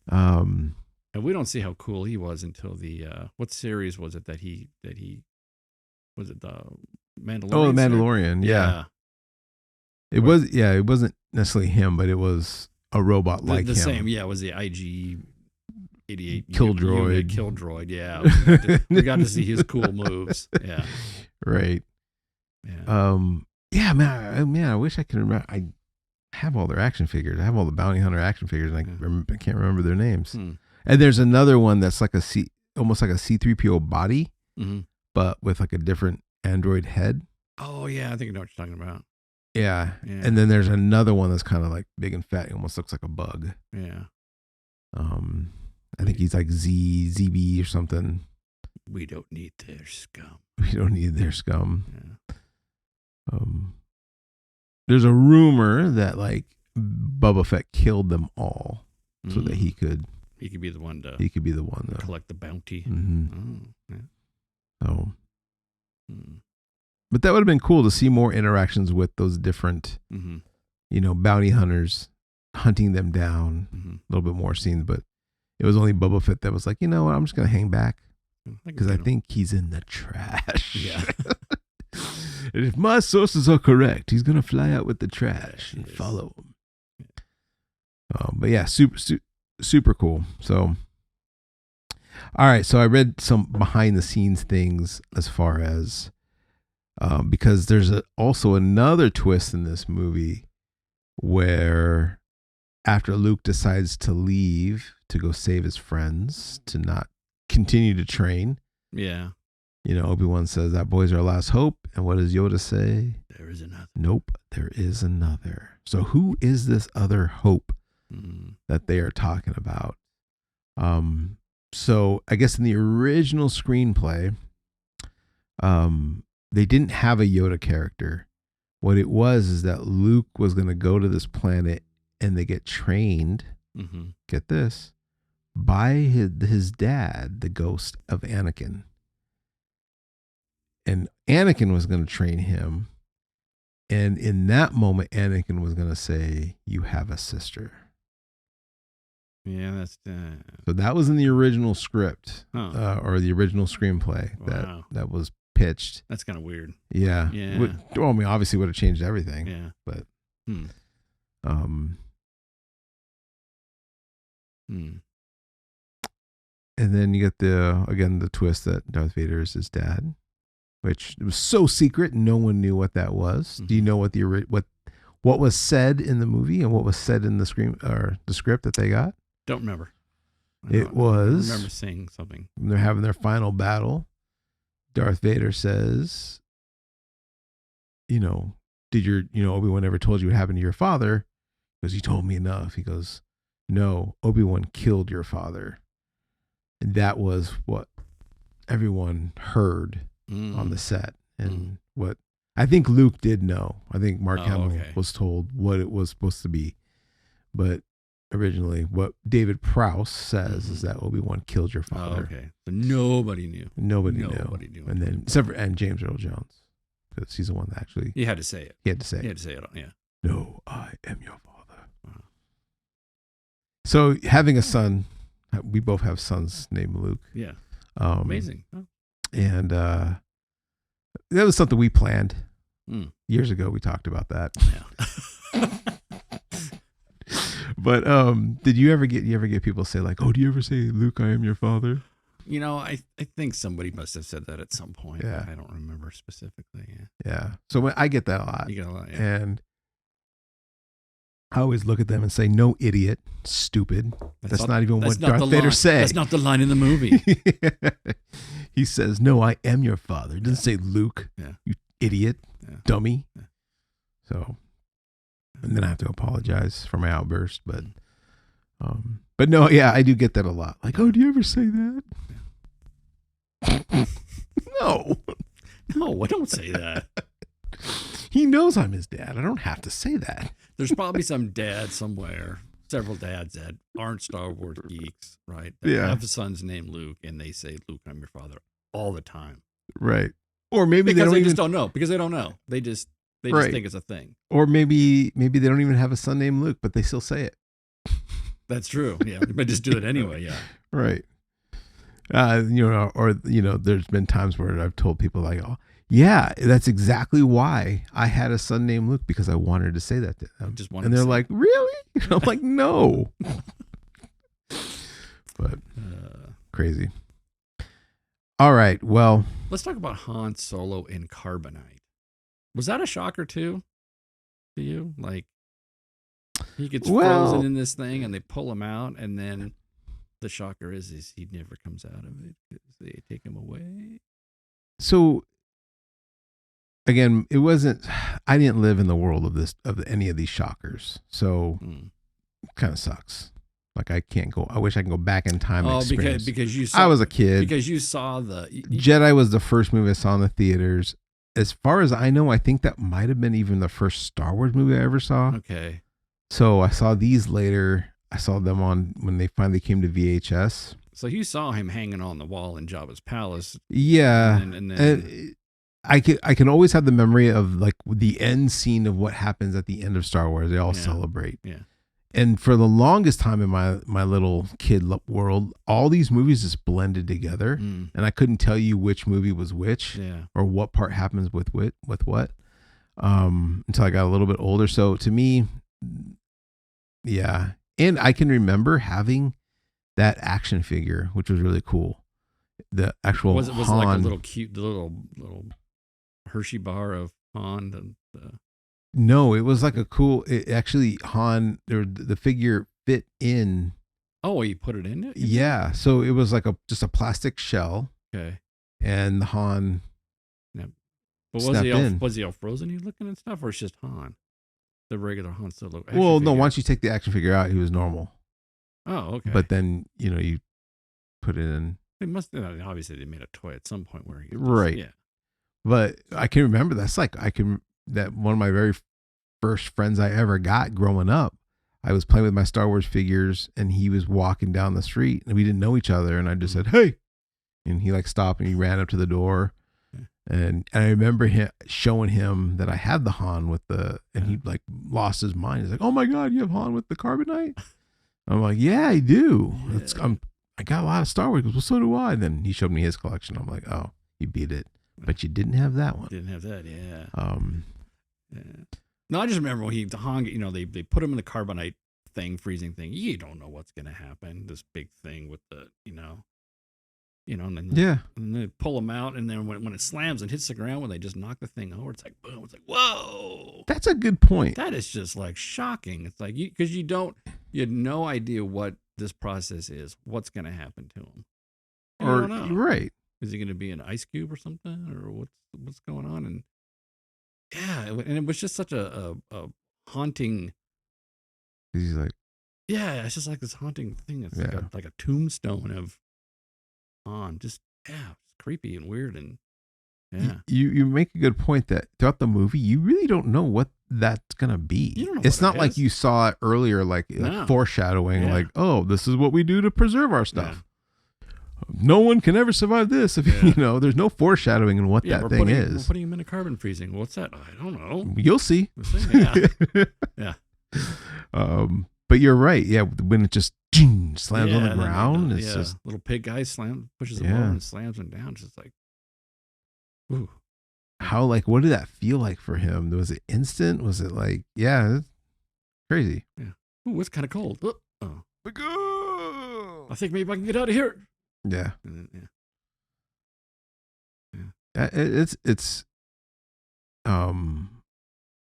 And we don't see how cool he was until the what series was it that he was it the Mandalorian? Oh, the Mandalorian. Yeah. It wasn't necessarily him, but it was a robot like the him. same. Yeah, it was the IG-88 kill droid. Kill droid. Yeah, we got to see his cool moves. Yeah. Right. Yeah. Yeah, man. I wish I could remember. I have all their action figures. I have all the bounty hunter action figures, and I can't remember their names. Hmm. And there's another one that's like almost like a C-3PO body, Mm-hmm. but with like a different android head. Oh yeah, I think I know what you're talking about. Yeah. And then there's another one that's kind of like big and fat. He almost looks like a bug. Yeah. I think he's like ZB or something. We don't need their scum. We don't need their scum. Yeah. There's a rumor that like Boba Fett killed them all so that he could be the one to collect the bounty. Mm-hmm. Oh, yeah. So, but that would have been cool to see more interactions with those different, bounty hunters, hunting them down. A little bit more scenes, but it was only Boba Fett that was like, you know what, I'm just gonna hang back because I think he's in the trash. Yeah. And if my sources are correct, he's gonna fly out with the trash and follow him. But yeah, super cool. So, all right. So I read some behind the scenes things as far as because there's also another twist in this movie where after Luke decides to leave to go save his friends, to not continue to train. Yeah. Obi-Wan says that boy's our last hope. And what does Yoda say? There is another. Nope, there is another. So who is this other hope that they are talking about? So I guess in the original screenplay, they didn't have a Yoda character. What it was is that Luke was going to go to this planet and they get trained, get this, by his dad, the ghost of Anakin. And Anakin was going to train him. And in that moment, Anakin was going to say, "You have a sister." Yeah, that's so that was in the original script or the original screenplay that was pitched. That's kind of weird. Yeah. Well, I mean, obviously would have changed everything. Yeah. But and then you get the twist that Darth Vader is his dad, which was so secret no one knew what that was. Do you know what what was said in the movie and what was said in the script that they got? Don't remember. I remember seeing something. When they're having their final battle, Darth Vader says, did your, Obi-Wan ever told you what happened to your father? Because he told me enough. He goes, no, Obi-Wan killed your father. And that was what everyone heard on the set. And what I think Luke did know. I think Mark Hamill was told what it was supposed to be. But originally, what David Prowse says is that Obi-Wan killed your father. Oh, okay. So nobody knew. Nobody knew. And then, except for James Earl Jones, because he's the one that actually. He had to say it. He had to say it. Yeah. No, I am your father. Wow. So having a son, we both have sons named Luke. Yeah. Amazing. Oh. And that was something we planned years ago. We talked about that. Yeah. But did you ever get people say like, "Oh, do you ever say Luke, I am your father?" I think somebody must have said that at some point. Yeah. I don't remember specifically. Yeah. Yeah. So I get that a lot. You get a lot, yeah. And I always look at them and say, "No, idiot, stupid." That's not even what Darth Vader said. That's not the line in the movie. He says, "No, I am your father." It doesn't say Luke. Yeah. You idiot, dummy. Yeah. So, and then I have to apologize for my outburst, but no, yeah, I do get that a lot. Like, "Oh, do you ever say that?" No, I don't say that. He knows I'm his dad. I don't have to say that. There's probably some dad somewhere, several dads that aren't Star Wars geeks, right? That Yeah. have a son's name Luke, and they say, "Luke, I'm your father," all the time. Right. Or maybe Because they just don't know. Because they don't know. They just think it's a thing. Or maybe they don't even have a son named Luke, but they still say it. That's true. Yeah, but just do it anyway. Yeah. Right. There's been times where I've told people like, "Oh, yeah, that's exactly why I had a son named Luke, because I wanted to say that to them." And they're like, "Really?" And I'm like, "No." But crazy. All right. Well, let's talk about Han Solo in carbonite. Was that a shocker too to you? Like, he gets frozen in this thing, and they pull him out, and then the shocker is he never comes out of it because they take him away. So again, it wasn't. I didn't live in the world of any of these shockers, so it kind of sucks. Like, I can't go. I wish I can go back in time. And experience. because you saw. I was a kid. Because you saw Jedi was the first movie I saw in the theaters. As far as I know, I think that might have been even the first Star Wars movie I ever saw. Okay. So I saw these later. I saw them when they finally came to VHS. So you saw him hanging on the wall in Jabba's palace. Yeah. And then I can always have the memory of like the end scene of what happens at the end of Star Wars. They all celebrate. Yeah. And for the longest time in my little kid world, all these movies just blended together, and I couldn't tell you which movie was which, or what part happens with what, until I got a little bit older. So to me, yeah, and I can remember having that action figure, which was really cool. The actual was it Han, like a little cute, little Hershey bar of Han. No, it was like a cool. Actually, Han, or the figure fit in. Oh, you put it in it? Yeah, so it was like just a plastic shell. Okay. And the Han. Yeah. But was he all frozen looking and stuff, or it's just Han? The regular Han Solo. Well, no, once you take the action figure out, he was normal. Oh, okay. But then, you put it in. They must obviously they made a toy at some point where he right. Yeah. But I can remember that one of my very first friends I ever got growing up, I was playing with my Star Wars figures, and he was walking down the street, and we didn't know each other, and I just said, "Hey," and he like stopped, and he ran up to the door, and I remember showing him that I had the Han and he like lost his mind. He's like, "Oh my God, you have Han with the carbonite?" I'm like, "Yeah, I do. Yeah. I got a lot of Star Wars." He goes, "Well, so do I." Then he showed me his collection. I'm like, "Oh, you beat it." But you didn't have that one. Didn't have that, yeah. Yeah. No, I just remember when he hung, they put him in the carbonite thing, freezing thing. You don't know what's going to happen. This big thing with the, and then they pull him out, and then when it slams and hits the ground, when they just knock the thing over, it's like, boom, it's like, whoa. That's a good point. That is just like shocking. It's like, because you had no idea what this process is, what's going to happen to him. You don't know. Right. Is he going to be an ice cube or something, or what's going on? And yeah, and it was just such a haunting. He's like, yeah, it's just like this haunting thing. It's like a tombstone of Han. Just it's creepy and weird, and You make a good point that throughout the movie you really don't know what that's gonna be. You don't know it's not like you saw it earlier, like foreshadowing, like, oh, this is what we do to preserve our stuff. Yeah. No one can ever survive this if there's no foreshadowing in what that thing is. We're putting him in a carbon freezing. What's that? I don't know. You'll see. Yeah. But you're right. Yeah, when it just slams on the ground, it's just little pig guy pushes him over and slams him down. Just like, ooh. How what did that feel like for him? Was it instant? Was it like, it's crazy? Yeah. Ooh, it's kind of cold. Oh. I think maybe I can get out of here. Yeah. And then, It's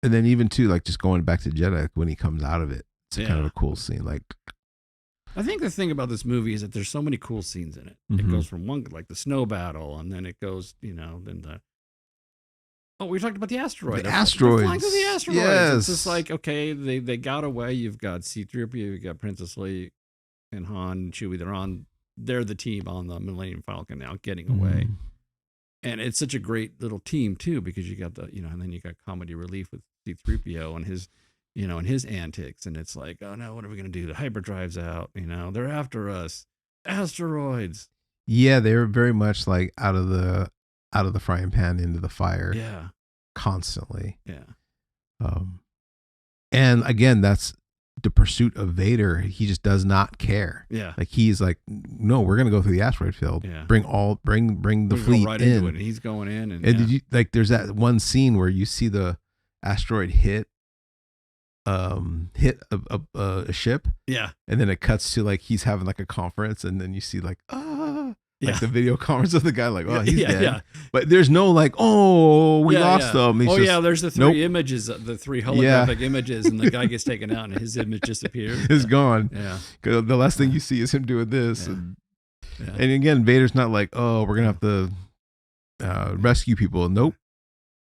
and then even too, like just going back to Jedi, like when he comes out of it, it's kind of a cool scene. Like, I think the thing about this movie is that there's so many cool scenes in it. It goes from one, like the snow battle, and then it goes, then we talked about the asteroid. The asteroids. Flying through the asteroids. Yes. It's just like, okay, they got away. You've got C-3PO, you've got Princess Leia and Han and Chewie. They're the team on the Millennium Falcon now getting away. And it's such a great little team too, because you got and then you got comedy relief with C-3PO and his, and his antics. And it's like, oh no, what are we going to do? The hyperdrive's out, they're after us. Asteroids. Yeah. They were very much like out of the frying pan into the fire. Yeah. Constantly. Yeah. And again, that's the pursuit of Vader. He just does not care. Yeah. Like he's like, no, we're gonna go through the asteroid field. Yeah. Bring the fleet right in. into it, and he's going in. And did you like? There's that one scene where you see the asteroid hit a ship. Yeah. And then it cuts to like he's having like a conference, and then you see like like the video conference of the guy like, oh, he's dead. Yeah. But there's no like, oh, we lost them. He's there's the three images, the three holographic images, and the guy gets taken out, and his image disappears. It's gone. Yeah. Because the last thing you see is him doing this. Yeah. And again, Vader's not like, oh, we're gonna have to rescue people. Nope.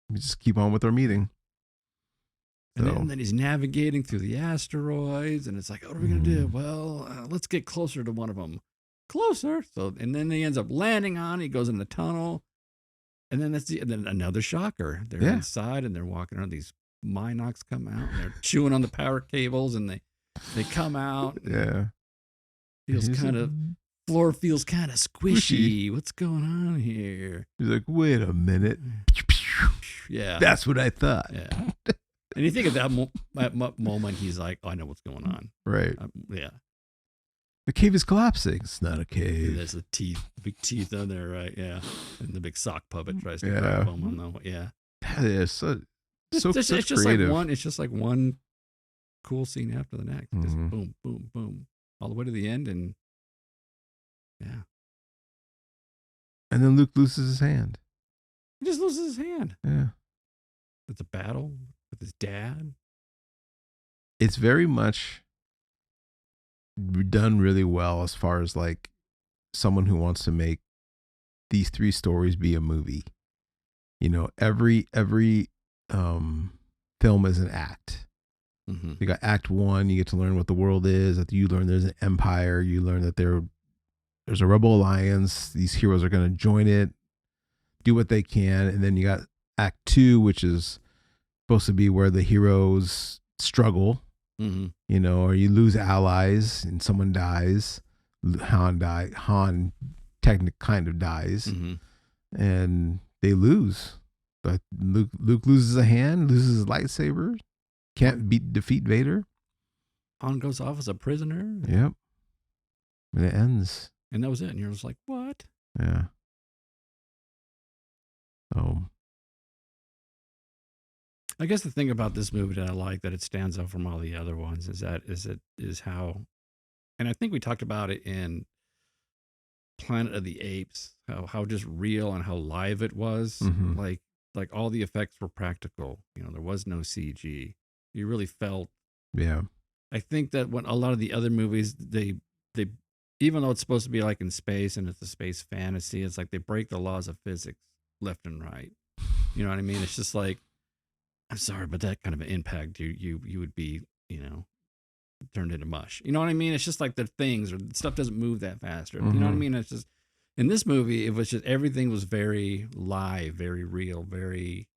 We just keep on with our meeting. And then he's navigating through the asteroids, and it's like, what are we gonna do? Well, let's get closer to one of them. Closer. So, and then he ends up landing on. He goes in the tunnel, and then and then another shocker. They're inside, and they're walking around. These Minocs come out, and they're chewing on the power cables, and they come out. Yeah. Floor feels kind of squishy. What's going on here? He's like, wait a minute. Yeah. That's what I thought. Yeah. And you think at that moment, he's like, oh, I know what's going on. Right. Yeah. The cave is collapsing. It's not a cave. And there's the big teeth on there, right? Yeah. And the big sock puppet tries to grab him. Yeah. Yeah. So it's just creative. It's just like one cool scene after the next. Just boom, boom, boom. All the way to the end. And yeah. And then Luke loses his hand. He just loses his hand. Yeah. It's a battle with his dad. It's very much done really well as far as like someone who wants to make these three stories be a movie. Every film is an act. You got act one, you get to learn what the world is. You learn there's an empire. You learn that there's a rebel alliance. These heroes are going to join it, do what they can. And then you got act two, which is supposed to be where the heroes struggle. Or you lose allies and someone dies. Han technically kind of dies, and they lose. But Luke loses a hand, loses his lightsaber, can't defeat Vader. Han goes off as a prisoner. Yep. And it ends. And that was it. And you're just like, what? Yeah. I guess the thing about this movie that I like that it stands out from all the other ones is how, and I think we talked about it in Planet of the Apes, how just real and how live it was. Like all the effects were practical. There was no CG. You really felt. Yeah. I think that when a lot of the other movies, they even though it's supposed to be like in space and it's a space fantasy, it's like they break the laws of physics left and right. You know what I mean? It's just like, I'm sorry, but that kind of an impact, you would be, turned into mush. You know what I mean? It's just like the things or stuff doesn't move that fast. Or, you know what I mean? It's just, in this movie, it was just, everything was very live, very real, very,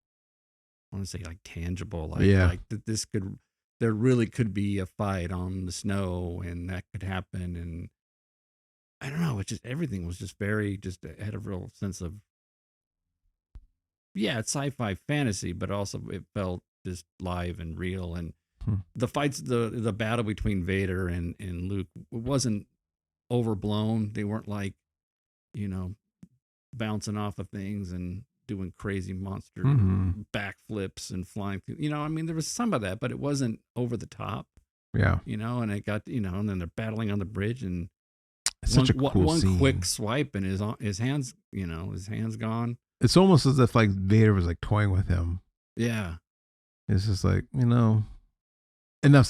I want to say like tangible. Like that there really could be a fight on the snow and that could happen. And I don't know, it's just, everything was just it had a real sense of, it's sci-fi fantasy, but also it felt just live and real. And the fights, the battle between Vader and Luke, it wasn't overblown. They weren't like, bouncing off of things and doing crazy monster backflips and flying through. There was some of that, but it wasn't over the top. Yeah. And it got, and then they're battling on the bridge, and It's such a cool one scene. quick swipe and his hands, his hands gone. It's almost as if like Vader was like toying with him. Yeah. It's just like, enough's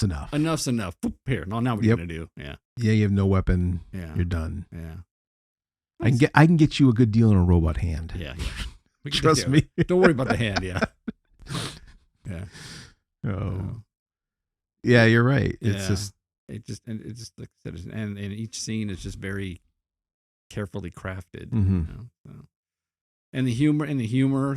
enough. Enough's enough. Here. Now what are you going to do? Yeah. Yeah, you have no weapon. Yeah. You're done. Yeah. I can get you a good deal in a robot hand. Yeah. Trust me. Don't worry about the hand. Yeah. Yeah. Oh. Yeah, you're right. It's just like I said, and each scene is just very carefully crafted. Mm-hmm. And the humor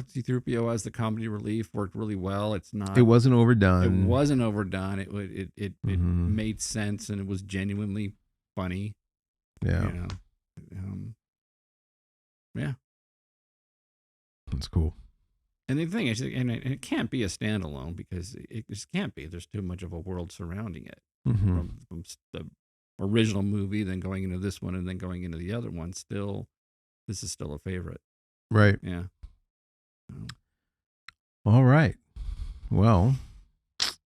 C-3PO as the comedy relief worked really well. It wasn't overdone. It wasn't overdone. It made sense, and it was genuinely funny. Yeah. Yeah. That's cool. And the thing is, and it can't be a standalone because it just can't be. There's too much of a world surrounding it. Mm-hmm. From the original movie, then going into this one, and then going into the other one. This is still a favorite. Right. Yeah. All right. Well,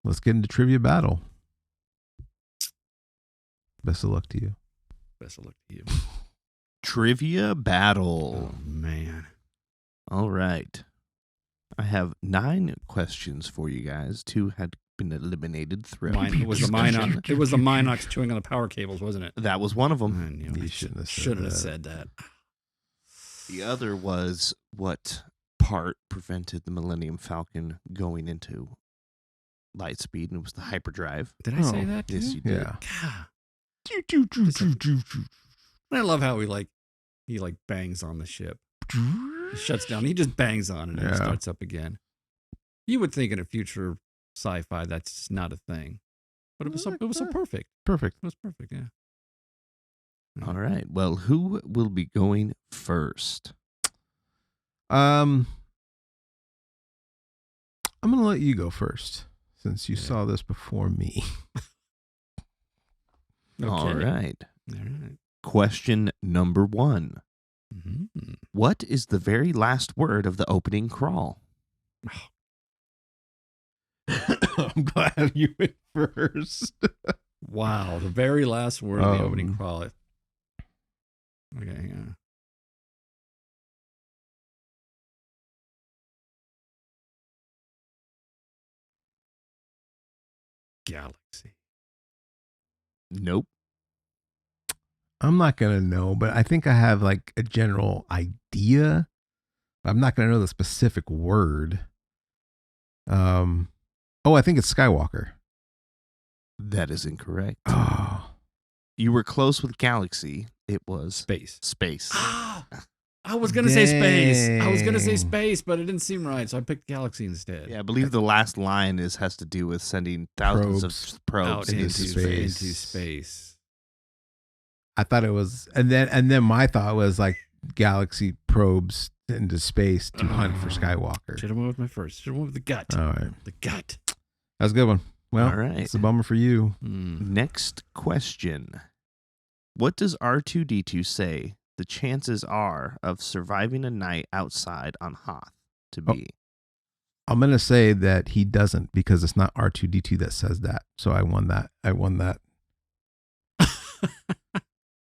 let's get into trivia battle. Best of luck to you. Best of luck to you. Trivia battle. Oh, man. All right. I have 9 questions for you guys. 2 had been eliminated throughout. It was the Minox chewing on the power cables, wasn't it? That was one of them. Man, You shouldn't have said that. The other was what part prevented the Millennium Falcon going into light speed, and it was the hyperdrive. Did I say that too? Yes, you did. Yeah. God. I love how he bangs on the ship. He shuts down. He just bangs on it and it starts up again. You would think in a future sci-fi that's just not a thing, but it was so perfect. Perfect. It was perfect. Yeah. All right. Well, who will be going first? I'm gonna let you go first since you saw this before me. Okay. All right. All right. Question number 1. Mm-hmm. What is the very last word of the opening crawl? I'm glad you went first. Wow, the very last word of the opening crawl. Okay, hang on. Galaxy. Nope. I'm not gonna know, but I think I have like a general idea. I'm not gonna know the specific word. I think it's Skywalker. That is incorrect. Oh. You were close with galaxy. It was Space. I was going to say space, but it didn't seem right, so I picked galaxy instead. Yeah, I believe the last line has to do with sending thousands of probes into into space. I thought it was, and then my thought was like galaxy probes into space to hunt for Skywalker. Should have went with my first. Should have went with the gut. All right. The gut. That was a good one. Well, all right. It's a bummer for you. Next question. What does R2-D2 say the chances are of surviving a night outside on Hoth to be? I'm going to say that he doesn't because it's not R2-D2 that says that. So I won that.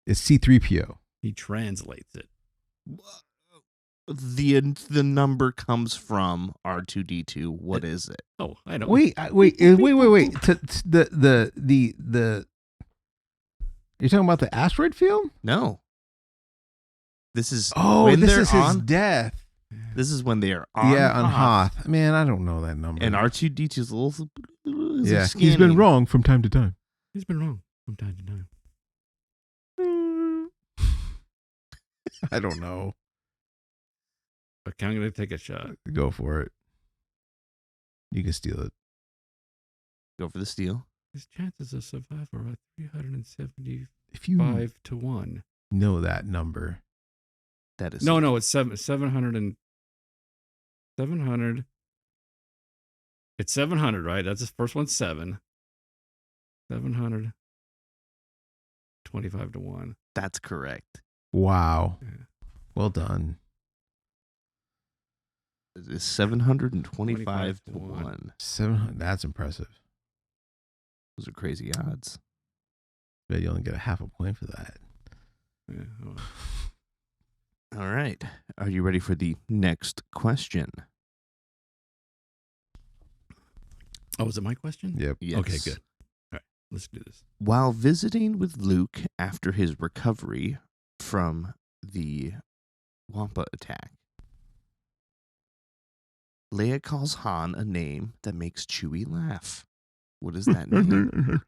It's C-3PO. He translates it. The number comes from R2-D2. What is it? Oh, I don't. Wait. The you're talking about the asteroid field? No. This is his death. This is when they are on Hoth. Man, I don't know that number. And R2-D2's a little. He's been wrong from time to time. He's been wrong from time to time. I don't know. Okay, I'm going to take a shot. Go for it. You can steal it. Go for the steal. His chances of survival are 375 if you to 1. Know that number. That is No, it's 700 and 700. It's 700, right? That's the first one. 7. 725 to 1. That's correct. Wow. Yeah. Well done. It is 725 to 1. 700. That's impressive. Those are crazy odds. But you only get a half a point for that. Yeah. Well. All right. Are you ready for the next question? Oh, is it my question? Yep. Yes. Okay, good. All right, let's do this. While visiting with Luke after his recovery from the Wampa attack, Leia calls Han a name that makes Chewie laugh. What is that name?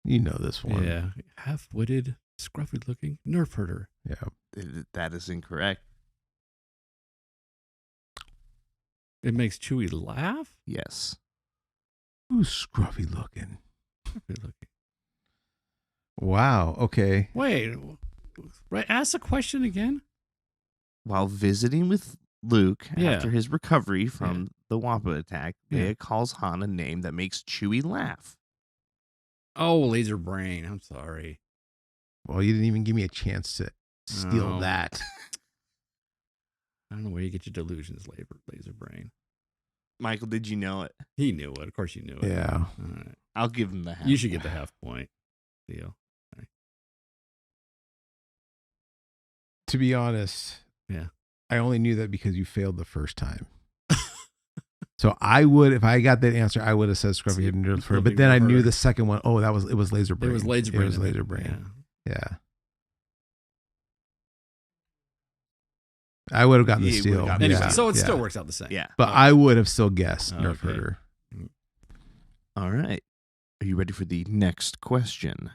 You know this one. Yeah, half-witted, scruffy-looking nerf herder. Yeah. That is incorrect. It makes Chewie laugh? Yes. Who's scruffy looking? Scruffy-looking. Wow. Okay. Wait, right? Ask the question again. While visiting with Luke Yeah. after his recovery from the Wampa attack, Yeah. Leia calls Han a name that makes Chewie laugh. Oh, laser brain. I'm sorry. Well, you didn't even give me a chance to steal Oh. that. I don't know where you get your delusions, laser brain. Michael, did you know it? He knew it. Of course you knew it. Yeah. All right. I'll give him the half. You should get the half point deal. Okay. To be honest, Yeah. I only knew that because you failed the first time. So I would, if I got that answer, I would have said scruffy head nerf herder. But then I knew the second one. Oh, it was laser brain. It was laser brain. It was laser brain. Yeah. I would have gotten the Yeah, you steal. would've gotten Anyway, Yeah. so it still Yeah. works out the same. Yeah. But I would have still guessed nerf Okay. herder. All right. Are you ready for the next question?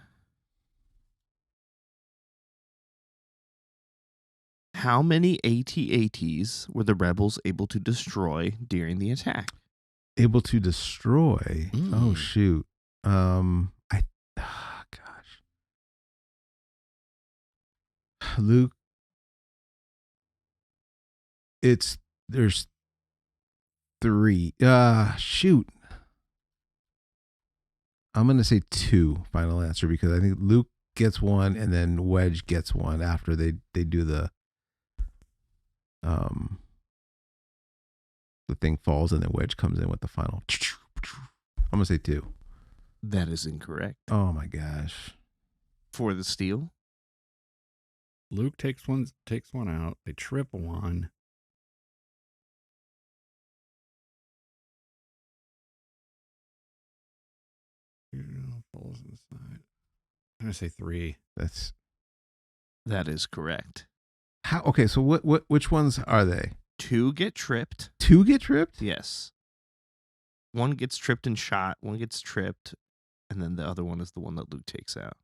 How many AT-ATs were the rebels able to destroy during the attack? Able to destroy. Oh Mm. shoot. Gosh. Luke. There's 3. Shoot. I'm gonna say 2. Final answer, because I think Luke gets 1 and then Wedge gets 1 after they do the thing falls and then Wedge comes in with the final. I'm gonna say 2. That is incorrect. Oh my gosh. For the steal, Luke takes one out. They trip one. Falls inside. I'm gonna say 3. that is correct. How? Okay, so which ones are they? 2 get tripped. 2 get tripped? Yes. 1 gets tripped and shot. 1 gets tripped, and then the other one is the one that Luke takes out.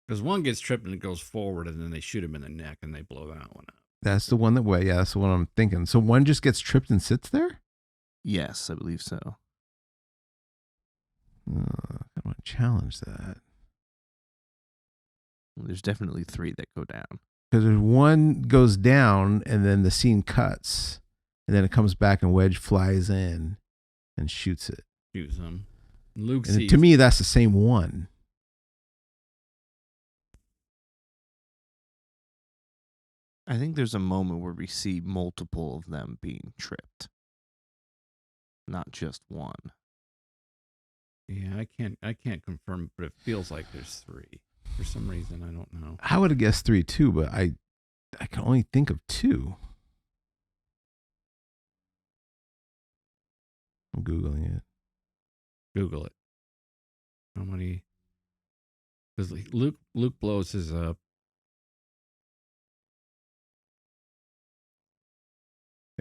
Because one gets tripped and it goes forward, and then they shoot him in the neck and they blow that one up. That's the one that's the one I'm thinking. So one just gets tripped and sits there? Yes, I believe so. I want to challenge that. There's definitely 3 that go down. Because there's one goes down and then the scene cuts and then it comes back and Wedge flies in and shoots it. Shoots him. Luke And sees. to me, that's the same one. I think there's a moment where we see multiple of them being tripped. Not just one. Yeah, I can't confirm, but it feels like there's 3. For some reason, I don't know. I would have guessed 3 too, but I can only think of 2. I'm Googling it. Google it. How many? Because Luke blows his up.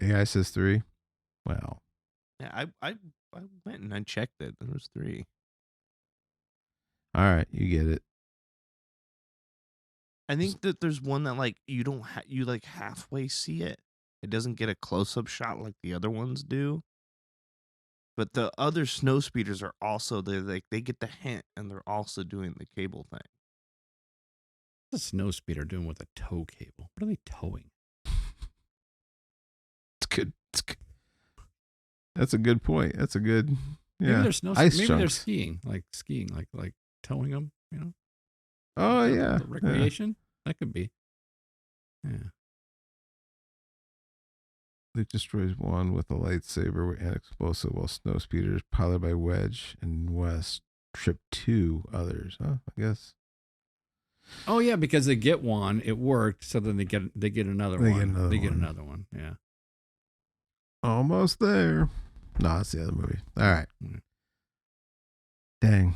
AI says 3. Wow. Yeah, I went and I checked it. There was 3. All right, you get it. I think that there's one that like you don't you like halfway see it. It doesn't get a close up shot like the other ones do. But the other snow speeders are also they get the hint and they're also doing the cable thing. What's a snow speeder doing with a tow cable? What are they towing? It's good. It's good. That's a good point. That's a good. Yeah. Maybe they're snow. Ice Maybe they're chunks. skiing, like towing them. You know. Oh For yeah. recreation. That could be. Yeah. Luke destroys one with a lightsaber and explosive, while snowspeeders, piloted by Wedge and West, trip 2 others. Huh? I guess. Oh yeah, because they get one, it worked. So then they get another one. They get another one. Yeah. Almost there. No, that's the other movie. All right. Dang.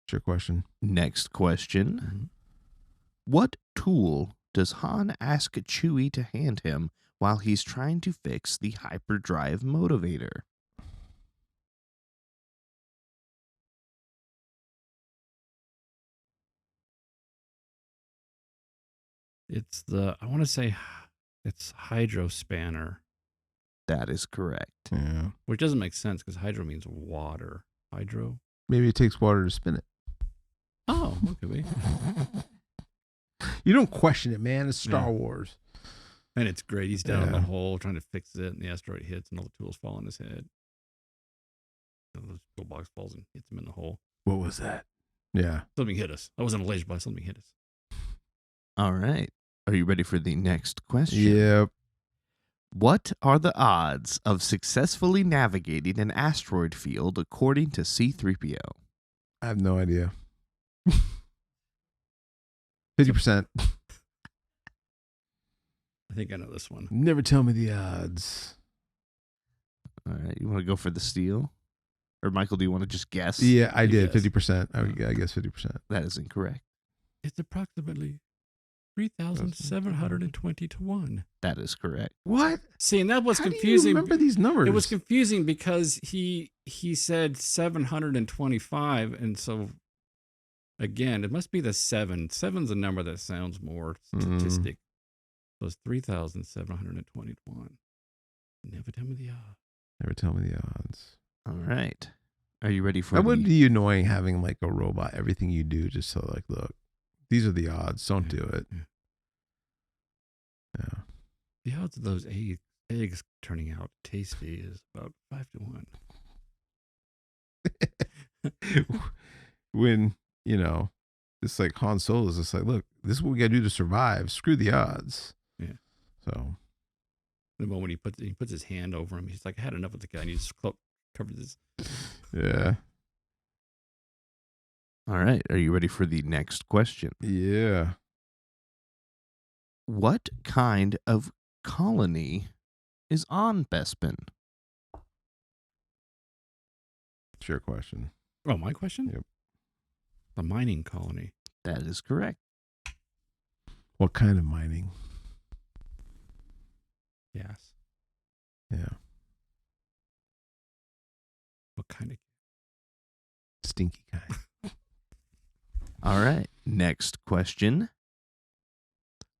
What's your question? Next question. Mm-hmm. What tool does Han ask Chewie to hand him while he's trying to fix the hyperdrive motivator? I want to say it's hydro spanner. That is correct. Yeah. Which doesn't make sense because hydro means water. Hydro? Maybe it takes water to spin it. Oh, what could be? You don't question it, man. It's Star Wars. And it's great. He's down in the hole trying to fix it, and the asteroid hits, and all the tools fall on his head. And the toolbox falls and hits him in the hole. What was that? Yeah. Something hit us. I wasn't a laser blast. Something hit us. All right. Are you ready for the next question? Yep. What are the odds of successfully navigating an asteroid field according to C-3PO? I have no idea. 50%. I think I know this one. Never tell me the odds. All right. You want to go for the steal? Or, Michael, do you want to just guess? Yeah, I did. 50%. I guess 50%. That is incorrect. It's approximately 3,720 to 1. That is correct. What? See, and that was How confusing. Do you remember these numbers? It was confusing because he said 725, and so again, it must be the 7. 7's a number that sounds more statistic. So it's 3,720 to 1. Never tell me the odds. Never tell me the odds. All right. Are you ready for That would be annoying having like a robot, everything you do, just so like, look, these are the odds. Don't do it. Yeah. The odds of those eggs turning out tasty is about 5 to 1. When, it's like Han Solo is just like, look, this is what we got to do to survive. Screw the odds. Yeah. So. The moment he puts his hand over him, he's like, I had enough of the guy. And he just covers his. Yeah. All right. Are you ready for the next question? Yeah. What kind of colony is on Bespin? It's your question. Oh, my question? Yep. A mining colony. That is correct. What kind of mining? Yes. Yeah. What kind of? Stinky kind. All right. Next question.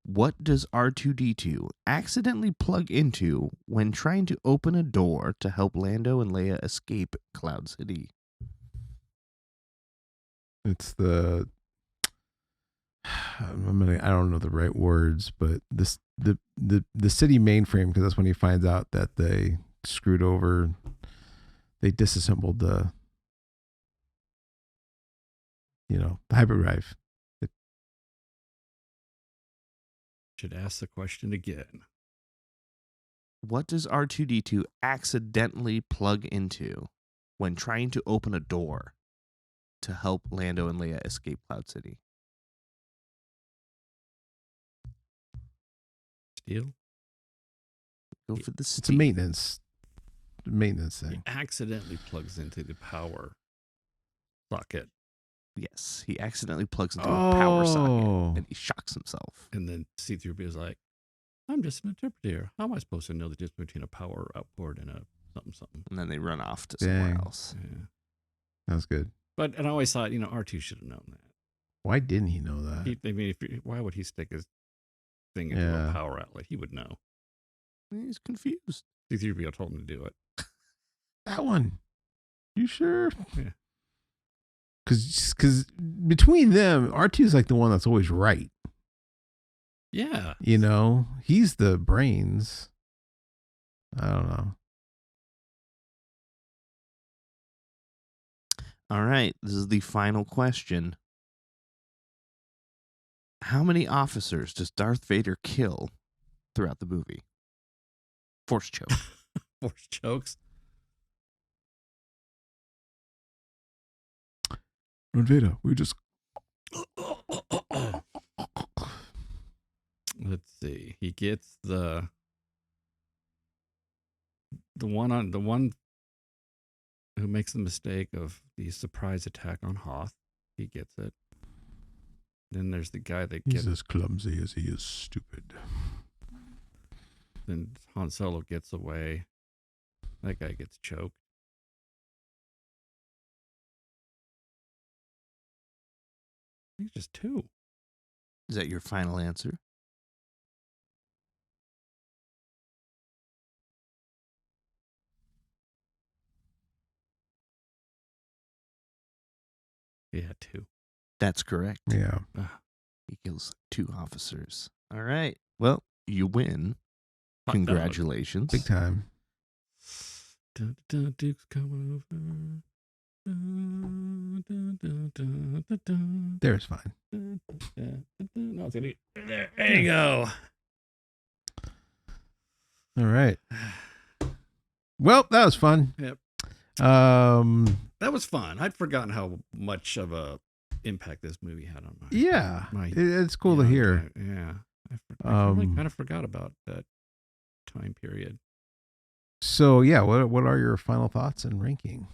What does R2-D2 accidentally plug into when trying to open a door to help Lando and Leia escape Cloud City? It's the I don't know the right words, but the city mainframe, because that's when he finds out that they screwed over, they disassembled the hyperdrive. Should ask the question again. What does R2-D2 accidentally plug into when trying to open a door to help Lando and Leia escape Cloud City? Steel? Go for the steal. It's a maintenance thing. He accidentally plugs into the power socket. Yes, he accidentally plugs into a power socket and he shocks himself. And then C-3PO is like, I'm just an interpreter. How am I supposed to know the difference between a power output and a something? And then they run off to somewhere else. Yeah. That's good. But and I always thought, R2 should have known that. Why didn't he know that? Why would he stick his thing into a power outlet? He would know. He's confused. C-3PO told him to do it. That one. You sure? Yeah. Because between them, R2 is like the one that's always right. Yeah. He's the brains. I don't know. All right, this is the final question. How many officers does Darth Vader kill throughout the movie? Force choke. Force chokes. Vader, we just. Let's see. He gets the one who makes the mistake of the surprise attack on Hoth. He gets it. Then there's the guy that He's as clumsy as he is stupid. Then Han Solo gets away. That guy gets choked. I think just 2. Is that your final answer? Yeah, 2. That's correct. Yeah. He kills 2 officers. All right. Well, you win. Congratulations. Big time. Duke's coming over. There's fine. No, it's gonna be there. There you go. All right. Well, that was fun. Yep. That was fun. I'd forgotten how much of a impact this movie had on my. Yeah. It's cool to hear. I really kind of forgot about that time period. So yeah, what are your final thoughts and ranking?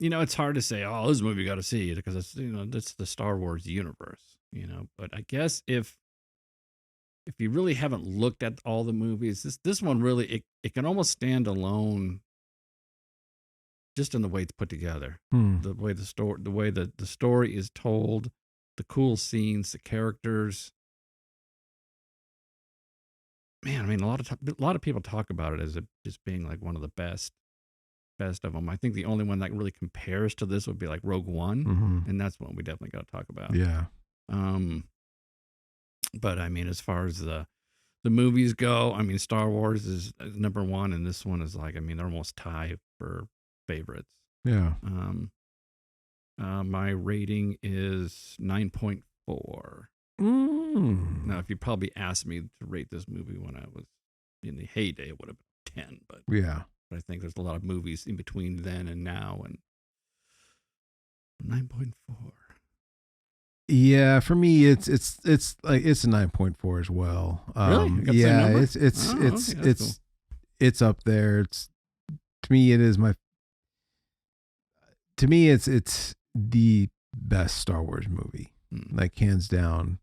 It's hard to say, oh, this movie you got to see, because it's, that's the Star Wars universe, but I guess if you really haven't looked at all the movies, this one really, it can almost stand alone just in the way it's put together, the way the story is told, the cool scenes, the characters. Man, I mean, a lot of people talk about it as just being like one of the best of them. I think the only one that really compares to this would be like Rogue One, and that's one we definitely got to talk about. Yeah. But I mean, as far as the movies go, I mean, Star Wars is number 1, and this one is like, I mean, they're almost tied for favorites. Yeah. My rating is 9.4. Now, if you probably asked me to rate this movie when I was in the heyday, it would have been 10. But yeah, I think there's a lot of movies in between then and now, and 9.4. Yeah, for me, it's like it's a 9.4 as well. Really? Yeah, it's up there. To me, it's the best Star Wars movie, like hands down.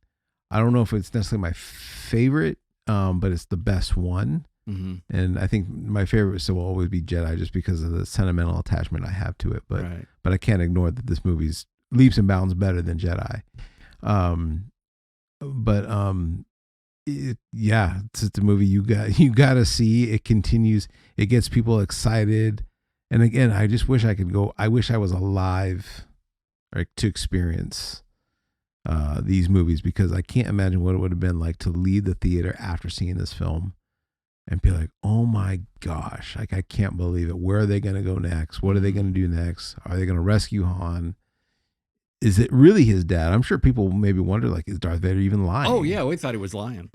I don't know if it's necessarily my favorite, but it's the best one. And I think my favorite still will always be Jedi, just because of the sentimental attachment I have to it. But I can't ignore that this movie's leaps and bounds better than Jedi. It's the movie you got to see. It continues. It gets people excited. And again, I just wish I could go. I wish I was alive, right, to experience these movies, because I can't imagine what it would have been like to leave the theater after seeing this film and be like, oh my gosh, like I can't believe it. Where are they going to go next? What are they going to do next? Are they going to rescue Han? Is it really his dad? I'm sure people maybe wonder, like, is Darth Vader even lying? Oh yeah, we thought he was lying.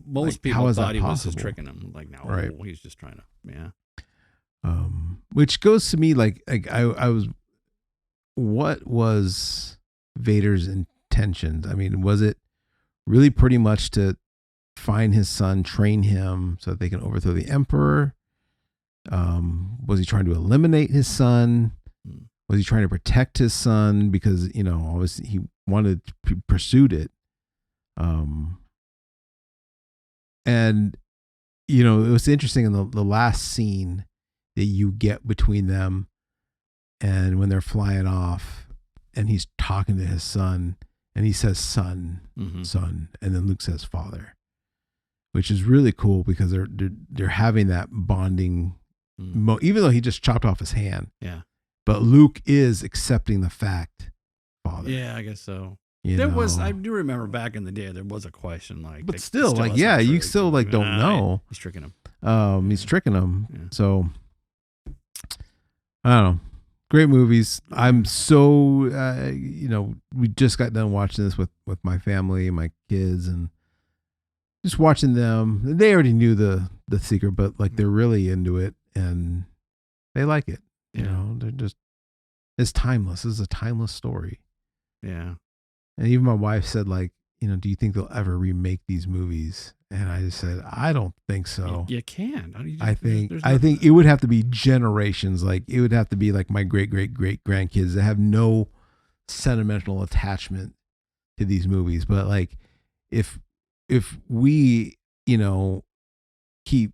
Most people thought he was just tricking him. Like, no, right. He's just trying to, Which goes to me like I was, what was Vader's intentions? I mean, was it really pretty much to find his son, train him so that they can overthrow the Emperor? Was he trying to eliminate his son? Was he trying to protect his son because, obviously he wanted to pursued it? And, it was interesting in the last scene that you get between them, and when they're flying off and he's talking to his son and he says, son, son. And then Luke says, father, which is really cool because they're having that bonding, even though he just chopped off his hand. Yeah. But Luke is accepting the fact, father. Yeah, I guess so. I do remember back in the day, there was a question like, but still like, yeah, you still like don't know. He's tricking him. He's tricking him. Yeah. So I don't know. Great movies. I'm so, we just got done watching this with my family and my kids, and just watching them. They already knew the secret, but like they're really into it and they like it. You know, they're just, it's timeless. This is a timeless story. Yeah. And even my wife said, like, do you think they'll ever remake these movies? And I just said, I don't think so. You can. I think it would have to be generations. Like it would have to be like my great grandkids that have no sentimental attachment to these movies. But like, if we, keep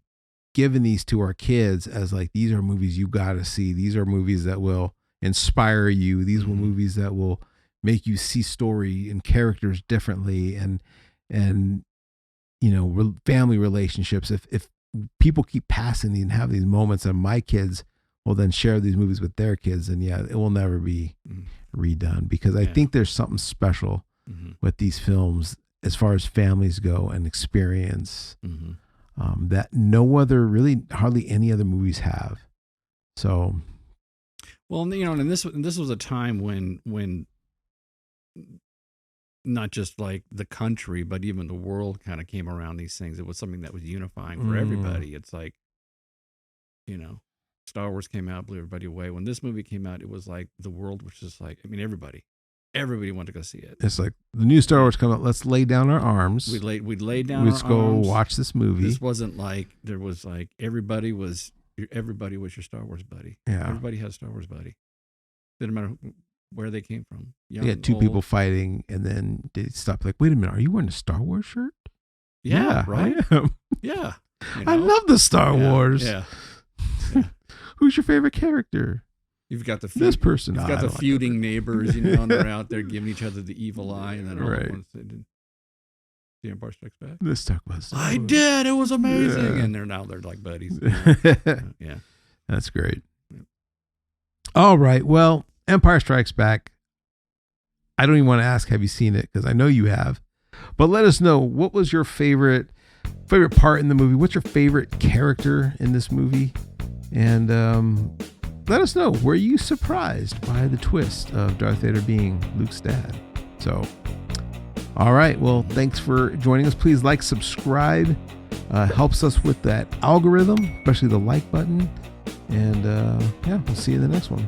giving these to our kids as like, these are movies you got to see. These are movies that will inspire you. These were movies that will make you see story and characters differently, and family relationships. If people keep passing these and have these moments, and my kids will then share these movies with their kids, and it will never be redone, because I think there's something special with these films as far as families go and experience that no other, really hardly any other movies have. So, well, and this was a time when not just like the country, but even the world kind of came around these things. It was something that was unifying for everybody. It's like, Star Wars came out, blew everybody away. When this movie came out, it was like the world was just like, everybody wanted to go see it. It's like the new Star Wars come out. Let's lay down our arms. We'd lay down. Let's go watch this movie. This wasn't like there was like everybody was your Star Wars buddy. Yeah, everybody had a Star Wars buddy. Didn't matter where they came from. You had two people fighting, and then they stopped. Like, wait a minute, are you wearing a Star Wars shirt? Yeah, right. I am. Yeah, I love the Star Wars. Yeah. Who's your favorite character? You've got this person. You've got the feuding neighbors, and they're out there giving each other the evil eye, and then all at once they did. The Empire Strikes Back. Let's talk about Star Wars. I did. It was amazing, and they're like buddies. Yeah, that's great. All right. Well, Empire Strikes Back. I don't even want to ask, have you seen it? Because I know you have. But let us know, what was your favorite part in the movie? What's your favorite character in this movie? And let us know, were you surprised by the twist of Darth Vader being Luke's dad? So, all right. Well, thanks for joining us. Please like, subscribe. Helps us with that algorithm, especially the like button. And we'll see you in the next one.